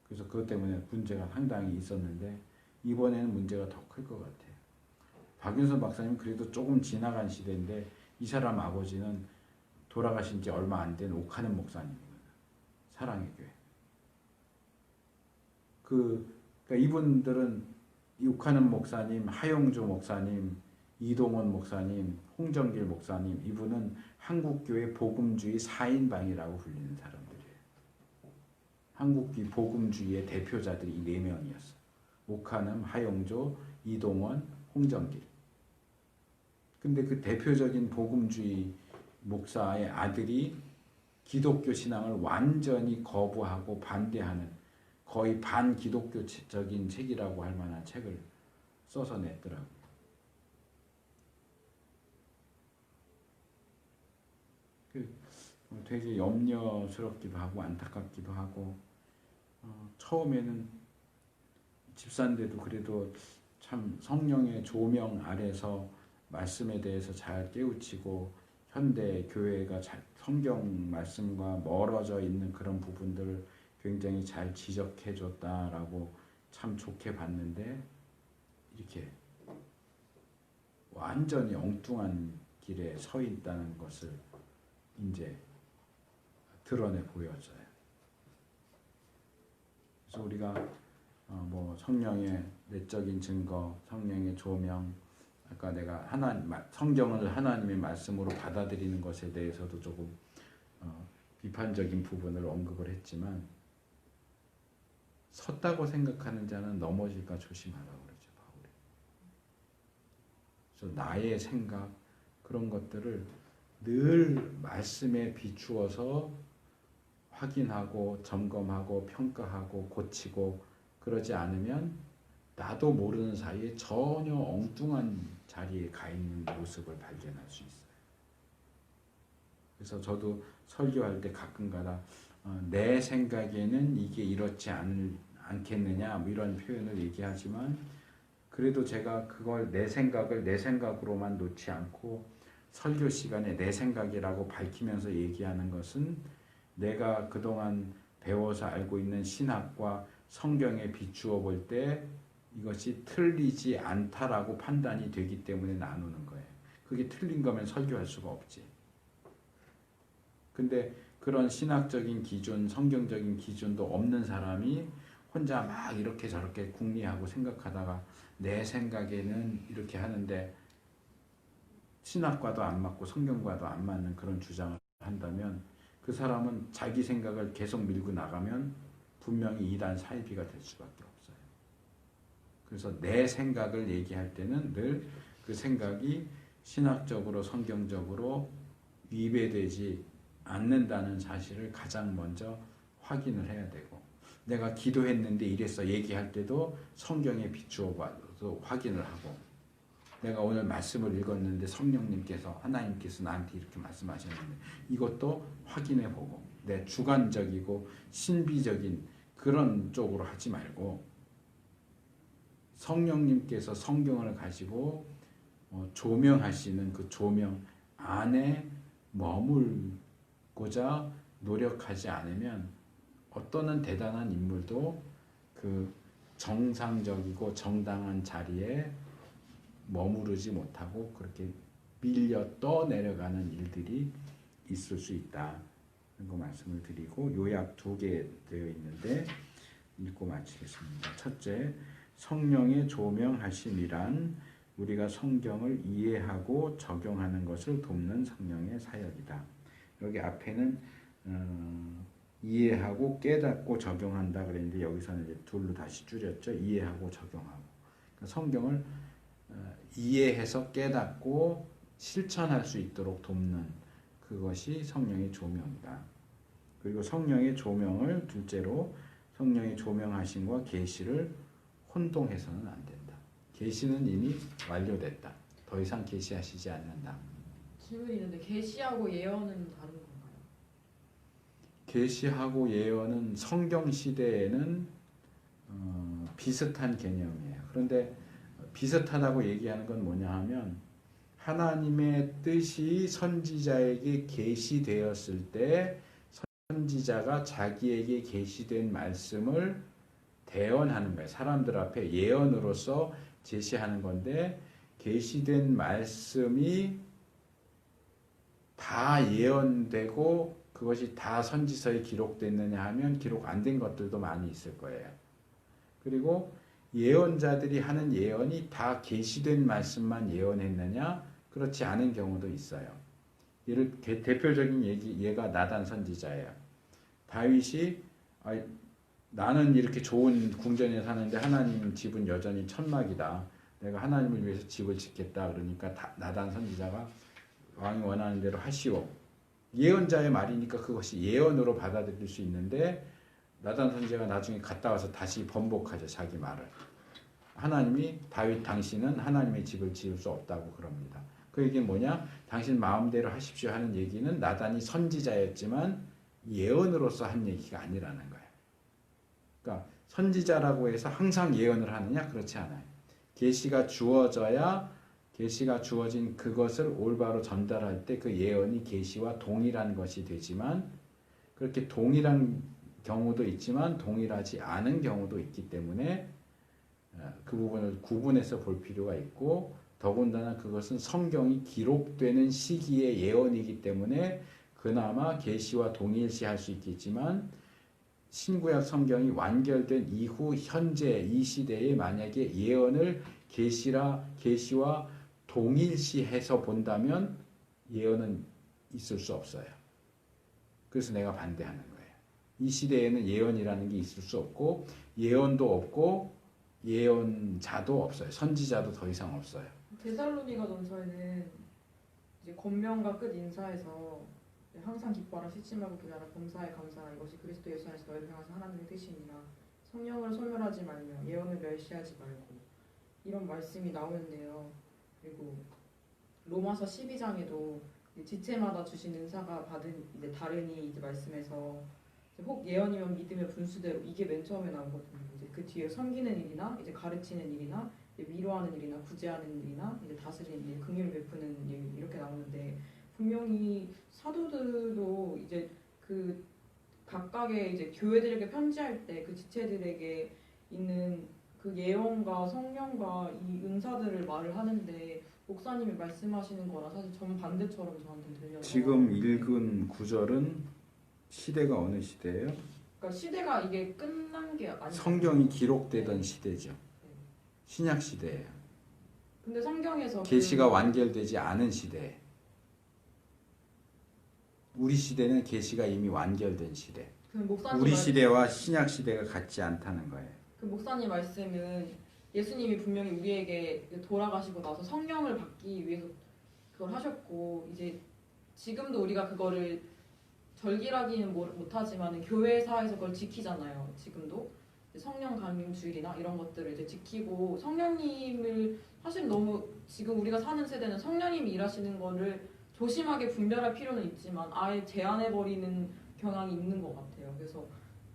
그래서 그것 때문에 문제가 상당히 있었는데 이번에는 문제가 더 클 것 같아요. 박윤선 박사님 그래도 조금 지나간 시대인데 이 사람 아버지는 돌아가신 지 얼마 안 된 옥하는 목사님이거든. 사랑의 교회. 그러니까 이분들은 옥하는 목사님, 하용주 목사님, 이동원 목사님, 홍정길 목사님 이분은 한국교회 복음주의 4인방이라고 불리는 사람들이에요. 한국교회 복음주의의 대표자들이 이 4명이었어. 옥하는, 하용조, 이동원, 홍정길. 근데 그 대표적인 복음주의 목사의 아들이 기독교 신앙을 완전히 거부하고 반대하는 거의 반기독교적인 책이라고 할 만한 책을 써서 냈더라고요. 되게 염려스럽기도 하고 안타깝기도 하고 처음에는 집사인데도 그래도 참 성령의 조명 아래서 말씀에 대해서 잘 깨우치고 현대 교회가 성경 말씀과 멀어져 있는 그런 부분들을 굉장히 잘 지적해 줬다라고 참 좋게 봤는데 이렇게 완전히 엉뚱한 길에 서 있다는 것을 이제 드러내 보여져요. 그래서 우리가 성령의 내적인 증거, 성령의 조명, 아까 내가 성경을 하나님의 말씀으로 받아들이는 것에 대해서도 조금 비판적인 부분을 언급을 했지만 섰다고 생각하는 자는 넘어질까 조심하라고 그러죠, 바울이. 그래서 나의 생각 그런 것들을 늘 말씀에 비추어서 확인하고 점검하고 평가하고 고치고 그러지 않으면 나도 모르는 사이에 전혀 엉뚱한 자리에 가 있는 모습을 발견할 수 있어요. 그래서 저도 설교할 때 가끔가다 내 생각에는 이게 이렇지 않겠느냐 이런 표현을 얘기하지만 그래도 제가 그걸 내 생각을 내 생각으로만 놓지 않고 설교 시간에 내 생각이라고 밝히면서 얘기하는 것은 내가 그동안 배워서 알고 있는 신학과 성경에 비추어 볼 때 이것이 틀리지 않다라고 판단이 되기 때문에 나누는 거예요. 그게 틀린 거면 설교할 수가 없지. 근데 그런 신학적인 기준, 성경적인 기준도 없는 사람이 혼자 막 이렇게 저렇게 궁리하고 생각하다가 내 생각에는 이렇게 하는데 신학과도 안 맞고 성경과도 안 맞는 그런 주장을 한다면 그 사람은 자기 생각을 계속 밀고 나가면 분명히 이단 사이비가 될 수밖에 없어요. 그래서 내 생각을 얘기할 때는 늘 그 생각이 신학적으로 성경적으로 위배되지 않는다는 사실을 가장 먼저 확인을 해야 되고 내가 기도했는데 이랬어 얘기할 때도 성경에 비추어 봐도 확인을 하고 내가 오늘 말씀을 읽었는데 성령님께서 하나님께서 나한테 이렇게 말씀하셨는데 이것도 확인해 보고 내 주관적이고 신비적인 그런 쪽으로 하지 말고 성령님께서 성경을 가지고 조명하시는 그 조명 안에 머물고자 노력하지 않으면 어떤 대단한 인물도 그 정상적이고 정당한 자리에 머무르지 못하고 그렇게 밀려 떠내려가는 일들이 있을 수 있다. 그 말씀을 드리고 요약 2개 되어 있는데 읽고 마치겠습니다. 첫째, 성령의 조명하심이란 우리가 성경을 이해하고 적용하는 것을 돕는 성령의 사역이다. 여기 앞에는 이해하고 깨닫고 적용한다 그랬는데 여기서는 이제 둘로 다시 줄였죠. 이해하고 적용하고. 그러니까 성경을 이해해서 깨닫고 실천할 수 있도록 돕는 그것이 성령의 조명이다. 그리고 성령의 조명을 둘째로 성령의 조명하심과 계시를 혼동해서는 안 된다. 계시는 이미 완료됐다. 더 이상 계시하시지 않는다. 질문이 있는데 계시하고 예언은 다른 건가요? 계시하고 예언은 성경 시대에는 비슷한 개념이에요. 그런데 비슷하다고 얘기하는 건 뭐냐 하면 하나님의 뜻이 선지자에게 계시되었을 때 선지자가 자기에게 계시된 말씀을 대언하는 거예요. 사람들 앞에 예언으로서 제시하는 건데 계시된 말씀이 다 예언되고 그것이 다 선지서에 기록됐느냐 하면 기록 안 된 것들도 많이 있을 거예요. 그리고 예언자들이 하는 예언이 다 계시된 말씀만 예언했느냐? 그렇지 않은 경우도 있어요. 대표적인 예가 나단 선지자예요. 다윗이 나는 이렇게 좋은 궁전에 사는데 하나님 집은 여전히 천막이다. 내가 하나님을 위해서 집을 짓겠다. 그러니까 나단 선지자가 왕이 원하는 대로 하시오. 예언자의 말이니까 그것이 예언으로 받아들일 수 있는데 나단 선지자가 나중에 갔다 와서 다시 번복하죠. 자기 말을. 하나님이 다윗 당신은 하나님의 집을 지을 수 없다고 그럽니다. 그 얘기는 뭐냐? 당신 마음대로 하십시오 하는 얘기는 나단이 선지자였지만 예언으로서 한 얘기가 아니라는 거예요. 그러니까 선지자라고 해서 항상 예언을 하느냐? 그렇지 않아요. 계시가 주어진 그것을 올바로 전달할 때 그 예언이 계시와 동일한 것이 되지만 그렇게 동일한 경우도 있지만 동일하지 않은 경우도 있기 때문에 그 부분을 구분해서 볼 필요가 있고 더군다나 그것은 성경이 기록되는 시기의 예언이기 때문에 그나마 계시와 동일시할 수 있겠지만 신구약 성경이 완결된 이후 현재 이 시대에 만약에 예언을 계시와 동일시해서 본다면 예언은 있을 수 없어요. 그래서 내가 반대하는 거예요. 이 시대에는 예언이라는 게 있을 수 없고 예언도 없고 예언자도 없어요. 선지자도 더 이상 없어요. 데살로니가 전서에는 이제 권면과 끝 인사에서 항상 기뻐하라 쉬지 말고 기도하라 범사에 감사하라 이것이 그리스도 예수 안에서 너희를 향하신 하나님의 뜻이니라 성령을 소멸하지 말며 예언을 멸시하지 말고 이런 말씀이 나오는데요. 그리고 로마서 12장에도 지체마다 주신 은사가 받은 이제 다른이 이제 말씀에서 혹 예언이면 믿음의 분수대로 이게 맨 처음에 나오거든요. 이제 그 뒤에 섬기는 일이나 이제 가르치는 일이나 이제 위로하는 일이나 구제하는 일이나 이제 다스리는 일, 긍휼을 베푸는 일 이렇게 나오는데 분명히 사도들도 이제 그 각각의 이제 교회들에게 편지할 때 그 지체들에게 있는 그 예언과 성령과 이 은사들을 말을 하는데 목사님이 말씀하시는 거랑 사실 정반대처럼 저한테 들려요. 지금 읽은 구절은 시대가 어느 시대예요? 그러니까 시대가 이게 끝난 게 아니에요. 성경이 기록되던 시대죠. 신약 시대예요. 근데 성경에서 계시가 완결되지 않은 시대. 우리 시대는 계시가 이미 완결된 시대. 그 목사님 우리 시대와 신약 시대가 같지 않다는 거예요. 그 목사님 말씀은 예수님이 분명히 우리에게 돌아가시고 나서 성령을 받기 위해서 그걸 하셨고 이제 지금도 우리가 그거를 절기라기는 못하지만 교회사에서 그걸 지키잖아요. 지금도 성령 강림 주일이나 이런 것들을 이제 지키고 성령님을 사실 너무 지금 우리가 사는 세대는 성령님이 일하시는 거를 조심하게 분별할 필요는 있지만 아예 제한해버리는 경향이 있는 것 같아요. 그래서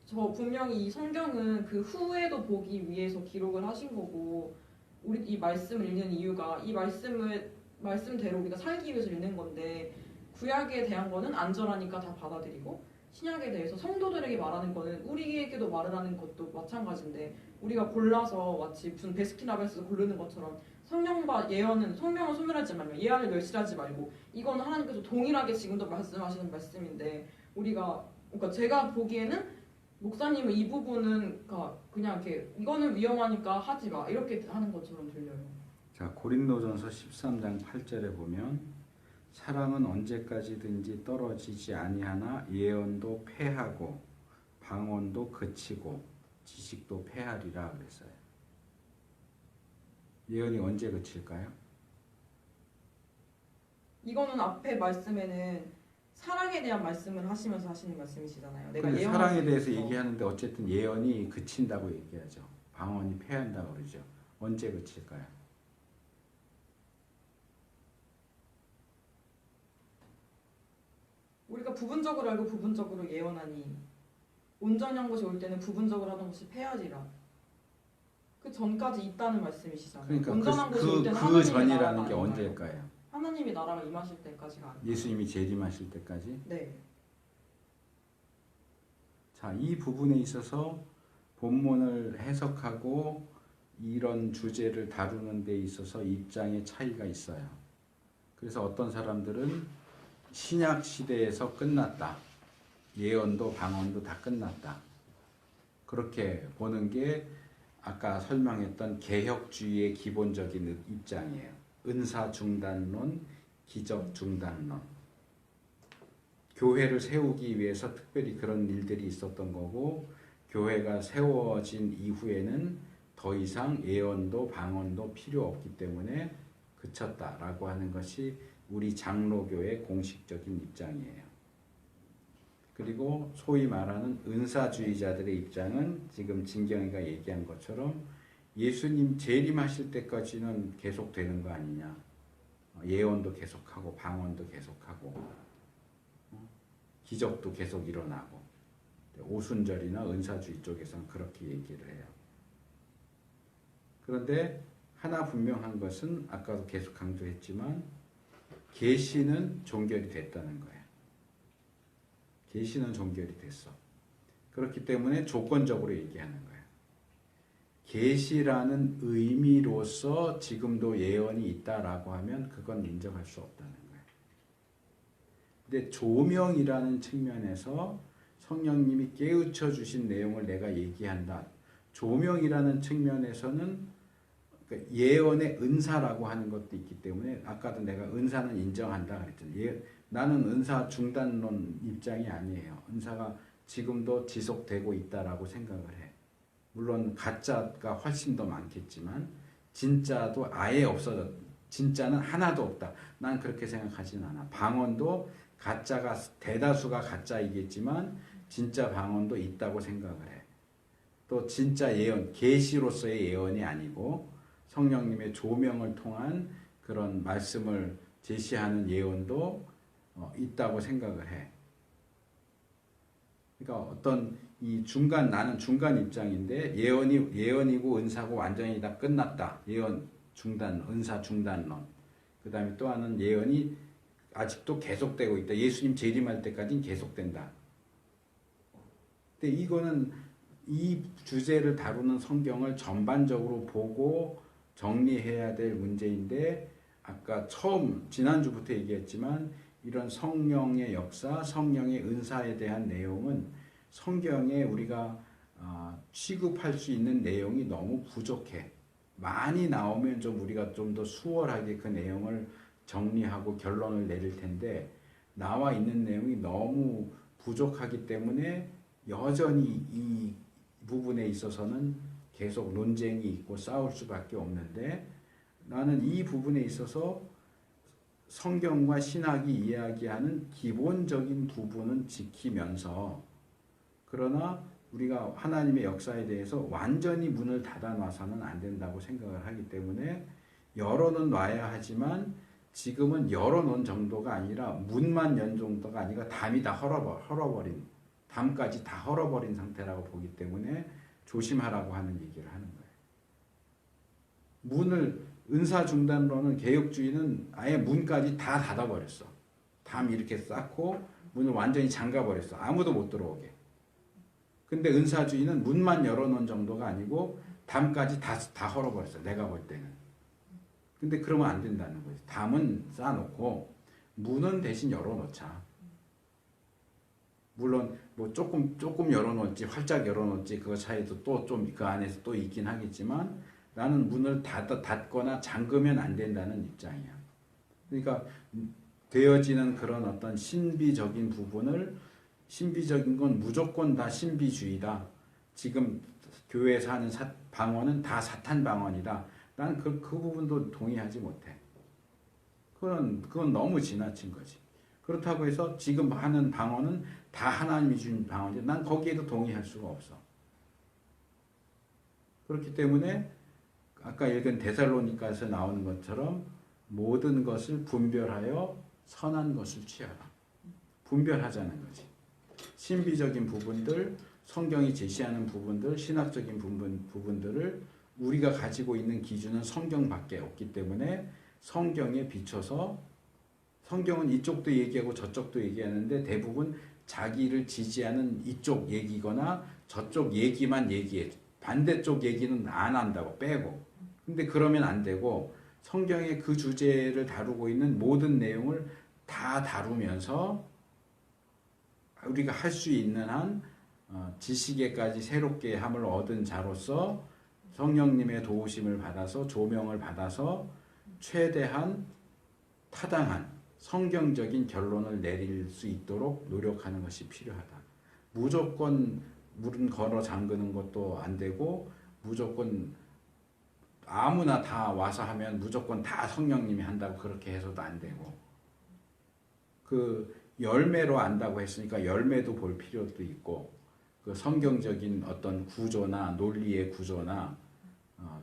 저 분명히 이 성경은 그 후에도 보기 위해서 기록을 하신 거고 우리 이 말씀을 읽는 이유가 이 말씀대로 우리가 살기 위해서 읽는 건데 구약에 대한 거는 안전하니까 다 받아들이고 신약에 대해서 성도들에게 말하는 거는 우리에게도 말을 하는 것도 마찬가지인데 우리가 골라서 마치 무슨 베스킨라빈스에서 고르는 것처럼 성령과 예언은 성령을 소멸하지 말며 예언을 멸시하지 말고 이건 하나님께서 동일하게 지금도 말씀하시는 말씀인데 우리가 그러니까 제가 보기에는 목사님은 이 부분은 그냥 이렇게 이거는 위험하니까 하지 마 이렇게 하는 것처럼 들려요. 자, 고린도전서 13장 8절에 보면 사랑은 언제까지든지 떨어지지 아니하나 예언도 패하고 방언도 그치고 지식도 패하리라 그랬어요. 예언이 언제 그칠까요? 이거는 앞에 말씀에는 사랑에 대한 말씀을 하시면서 하시는 말씀이시잖아요. 내가 근데 예언할 사랑에 수 대해서 있어. 얘기하는데 어쨌든 예언이 그친다고 얘기하죠. 방언이 패한다고 그러죠. 언제 그칠까요? 우리가 부분적으로 알고 부분적으로 예언하니 온전한 것이 올 때는 부분적으로 하던 것이 폐하리라. 그 전까지 있다는 말씀이시잖아요. 그러니까 온전한 것이 올 그 때는 하나님의 전이라는 나라가 게 아닌가요? 언제일까요? 하나님이 나라가 임하실 때까지가 아니에요. 예수님이 재림하실 때까지. 네. 자, 이 부분에 있어서 본문을 해석하고 이런 주제를 다루는 데 있어서 입장의 차이가 있어요. 그래서 어떤 사람들은 신약 시대에서 끝났다. 예언도 방언도 다 끝났다. 그렇게 보는 게 아까 설명했던 개혁주의의 기본적인 입장이에요. 은사 중단론, 기적 중단론. 교회를 세우기 위해서 특별히 그런 일들이 있었던 거고, 교회가 세워진 이후에는 더 이상 예언도 방언도 필요 없기 때문에 그쳤다라고 하는 것이 우리 장로교의 공식적인 입장이에요. 그리고 소위 말하는 은사주의자들의 입장은 지금 진경이가 얘기한 것처럼 예수님 재림하실 때까지는 계속되는 거 아니냐. 예언도 계속하고 방언도 계속하고 기적도 계속 일어나고. 오순절이나 은사주의 쪽에서는 그렇게 얘기를 해요. 그런데 하나 분명한 것은 아까도 계속 강조했지만 계시는 종결이 됐다는 거예요. 계시는 종결이 됐어. 그렇기 때문에 조건적으로 얘기하는 거예요. 계시라는 의미로서 지금도 예언이 있다라고 하면 그건 인정할 수 없다는 거예요. 근데 조명이라는 측면에서 성령님이 깨우쳐 주신 내용을 내가 얘기한다. 조명이라는 측면에서는 예언의 은사라고 하는 것도 있기 때문에 아까도 내가 은사는 인정한다 그랬잖아요. 나는 은사 중단론 입장이 아니에요. 은사가 지금도 지속되고 있다라고 생각을 해. 물론 가짜가 훨씬 더 많겠지만 진짜도 아예 없어졌. 진짜는 하나도 없다. 난 그렇게 생각하진 않아. 방언도 가짜가 대다수가 가짜이겠지만 진짜 방언도 있다고 생각을 해. 또 진짜 예언, 계시로서의 예언이 아니고 성령님의 조명을 통한 그런 말씀을 제시하는 예언도 있다고 생각을 해. 그러니까 어떤 이 중간, 나는 중간 입장인데 예언이고 은사고 완전히 다 끝났다. 예언 중단, 은사 중단론. 그 다음에 또 하나는 예언이 아직도 계속되고 있다. 예수님 재림할 때까지는 계속된다. 근데 이거는 이 주제를 다루는 성경을 전반적으로 보고 정리해야 될 문제인데 아까 지난주부터 얘기했지만 이런 성령의 역사, 성령의 은사에 대한 내용은 성경에 우리가 취급할 수 있는 내용이 너무 부족해. 많이 나오면 좀 우리가 좀 더 수월하게 그 내용을 정리하고 결론을 내릴 텐데 나와 있는 내용이 너무 부족하기 때문에 여전히 이 부분에 있어서는 계속 논쟁이 있고 싸울 수밖에 없는데 나는 이 부분에 있어서 성경과 신학이 이야기하는 기본적인 부분은 지키면서 그러나 우리가 하나님의 역사에 대해서 완전히 문을 닫아놔서는 안 된다고 생각을 하기 때문에 열어는 놔야 하지만 지금은 열어놓은 정도가 아니라 문만 연 정도가 아니라 담이 다 헐어버린 담까지 다 헐어버린 상태라고 보기 때문에 조심하라고 하는 얘기를 하는 거예요. 은사 중단론은 개혁주의는 아예 문까지 다 닫아버렸어. 담 이렇게 쌓고 문을 완전히 잠가버렸어. 아무도 못 들어오게. 근데 은사주의는 문만 열어놓은 정도가 아니고 담까지 다 헐어버렸어. 내가 볼 때는. 근데 그러면 안 된다는 거지. 담은 쌓아놓고 문은 대신 열어놓자. 물론 뭐 조금 열어놓을지 활짝 열어놓을지 그거 차이도 또 좀 그 안에서 또 있긴 하겠지만 나는 문을 닫거나 잠그면 안 된다는 입장이야. 그러니까 되어지는 그런 어떤 신비적인 부분을 신비적인 건 무조건 다 신비주의다. 지금 교회에서 하는 방언은 다 사탄 방언이다. 난 그 부분도 동의하지 못해. 그건 너무 지나친 거지. 그렇다고 해서 지금 하는 방언은 다 하나님이 준 방언이지. 난 거기에도 동의할 수가 없어. 그렇기 때문에 아까 읽은 데살로니가에서 나오는 것처럼 모든 것을 분별하여 선한 것을 취하라. 분별하자는 거지. 신비적인 부분들, 성경이 제시하는 부분들, 신학적인 부분들을 우리가 가지고 있는 기준은 성경밖에 없기 때문에 성경에 비춰서 성경은 이쪽도 얘기하고 저쪽도 얘기하는데 대부분 자기를 지지하는 이쪽 얘기거나 저쪽 얘기만 얘기해. 반대쪽 얘기는 안 한다고 빼고. 근데 그러면 안 되고 성경의 그 주제를 다루고 있는 모든 내용을 다 다루면서 우리가 할 수 있는 한 지식에까지 새롭게 함을 얻은 자로서 성령님의 도우심을 받아서 조명을 받아서 최대한 타당한 성경적인 결론을 내릴 수 있도록 노력하는 것이 필요하다. 무조건 물은 걸어 잠그는 것도 안 되고 무조건 아무나 다 와서 하면 무조건 다 성령님이 한다고 그렇게 해서도 안 되고 그 열매로 안다고 했으니까 열매도 볼 필요도 있고 그 성경적인 어떤 구조나 논리의 구조나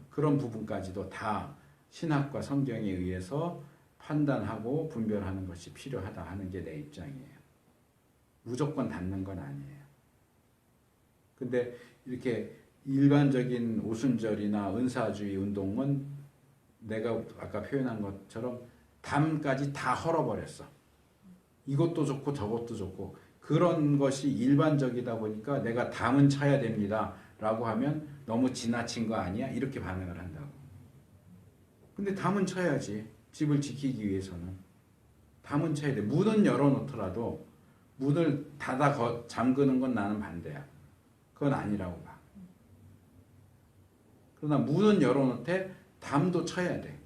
그런 부분까지도 다 신학과 성경에 의해서 판단하고 분별하는 것이 필요하다 하는 게 내 입장이에요. 무조건 닫는 건 아니에요. 근데 이렇게 일반적인 오순절이나 은사주의 운동은 내가 아까 표현한 것처럼 담까지 다 헐어버렸어. 이것도 좋고 저것도 좋고 그런 것이 일반적이다 보니까 내가 담은 쳐야 됩니다 라고 하면 너무 지나친 거 아니야? 이렇게 반응을 한다고. 근데 담은 쳐야지. 집을 지키기 위해서는. 담은 쳐야 돼. 문은 열어놓더라도 문을 닫아 잠그는 건 나는 반대야. 그건 아니라고 봐. 그러나 문은 열어놓되 담도 쳐야 돼.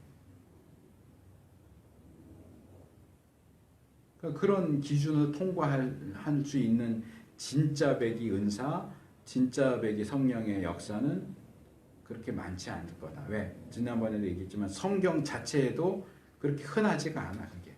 그러니까 그런 기준을 통과할 수 있는 진짜 백이 은사, 진짜 백이 성령의 역사는 그렇게 많지 않을 거다. 왜? 지난번에도 얘기했지만 성경 자체에도 그렇게 흔하지가 않아. 그게.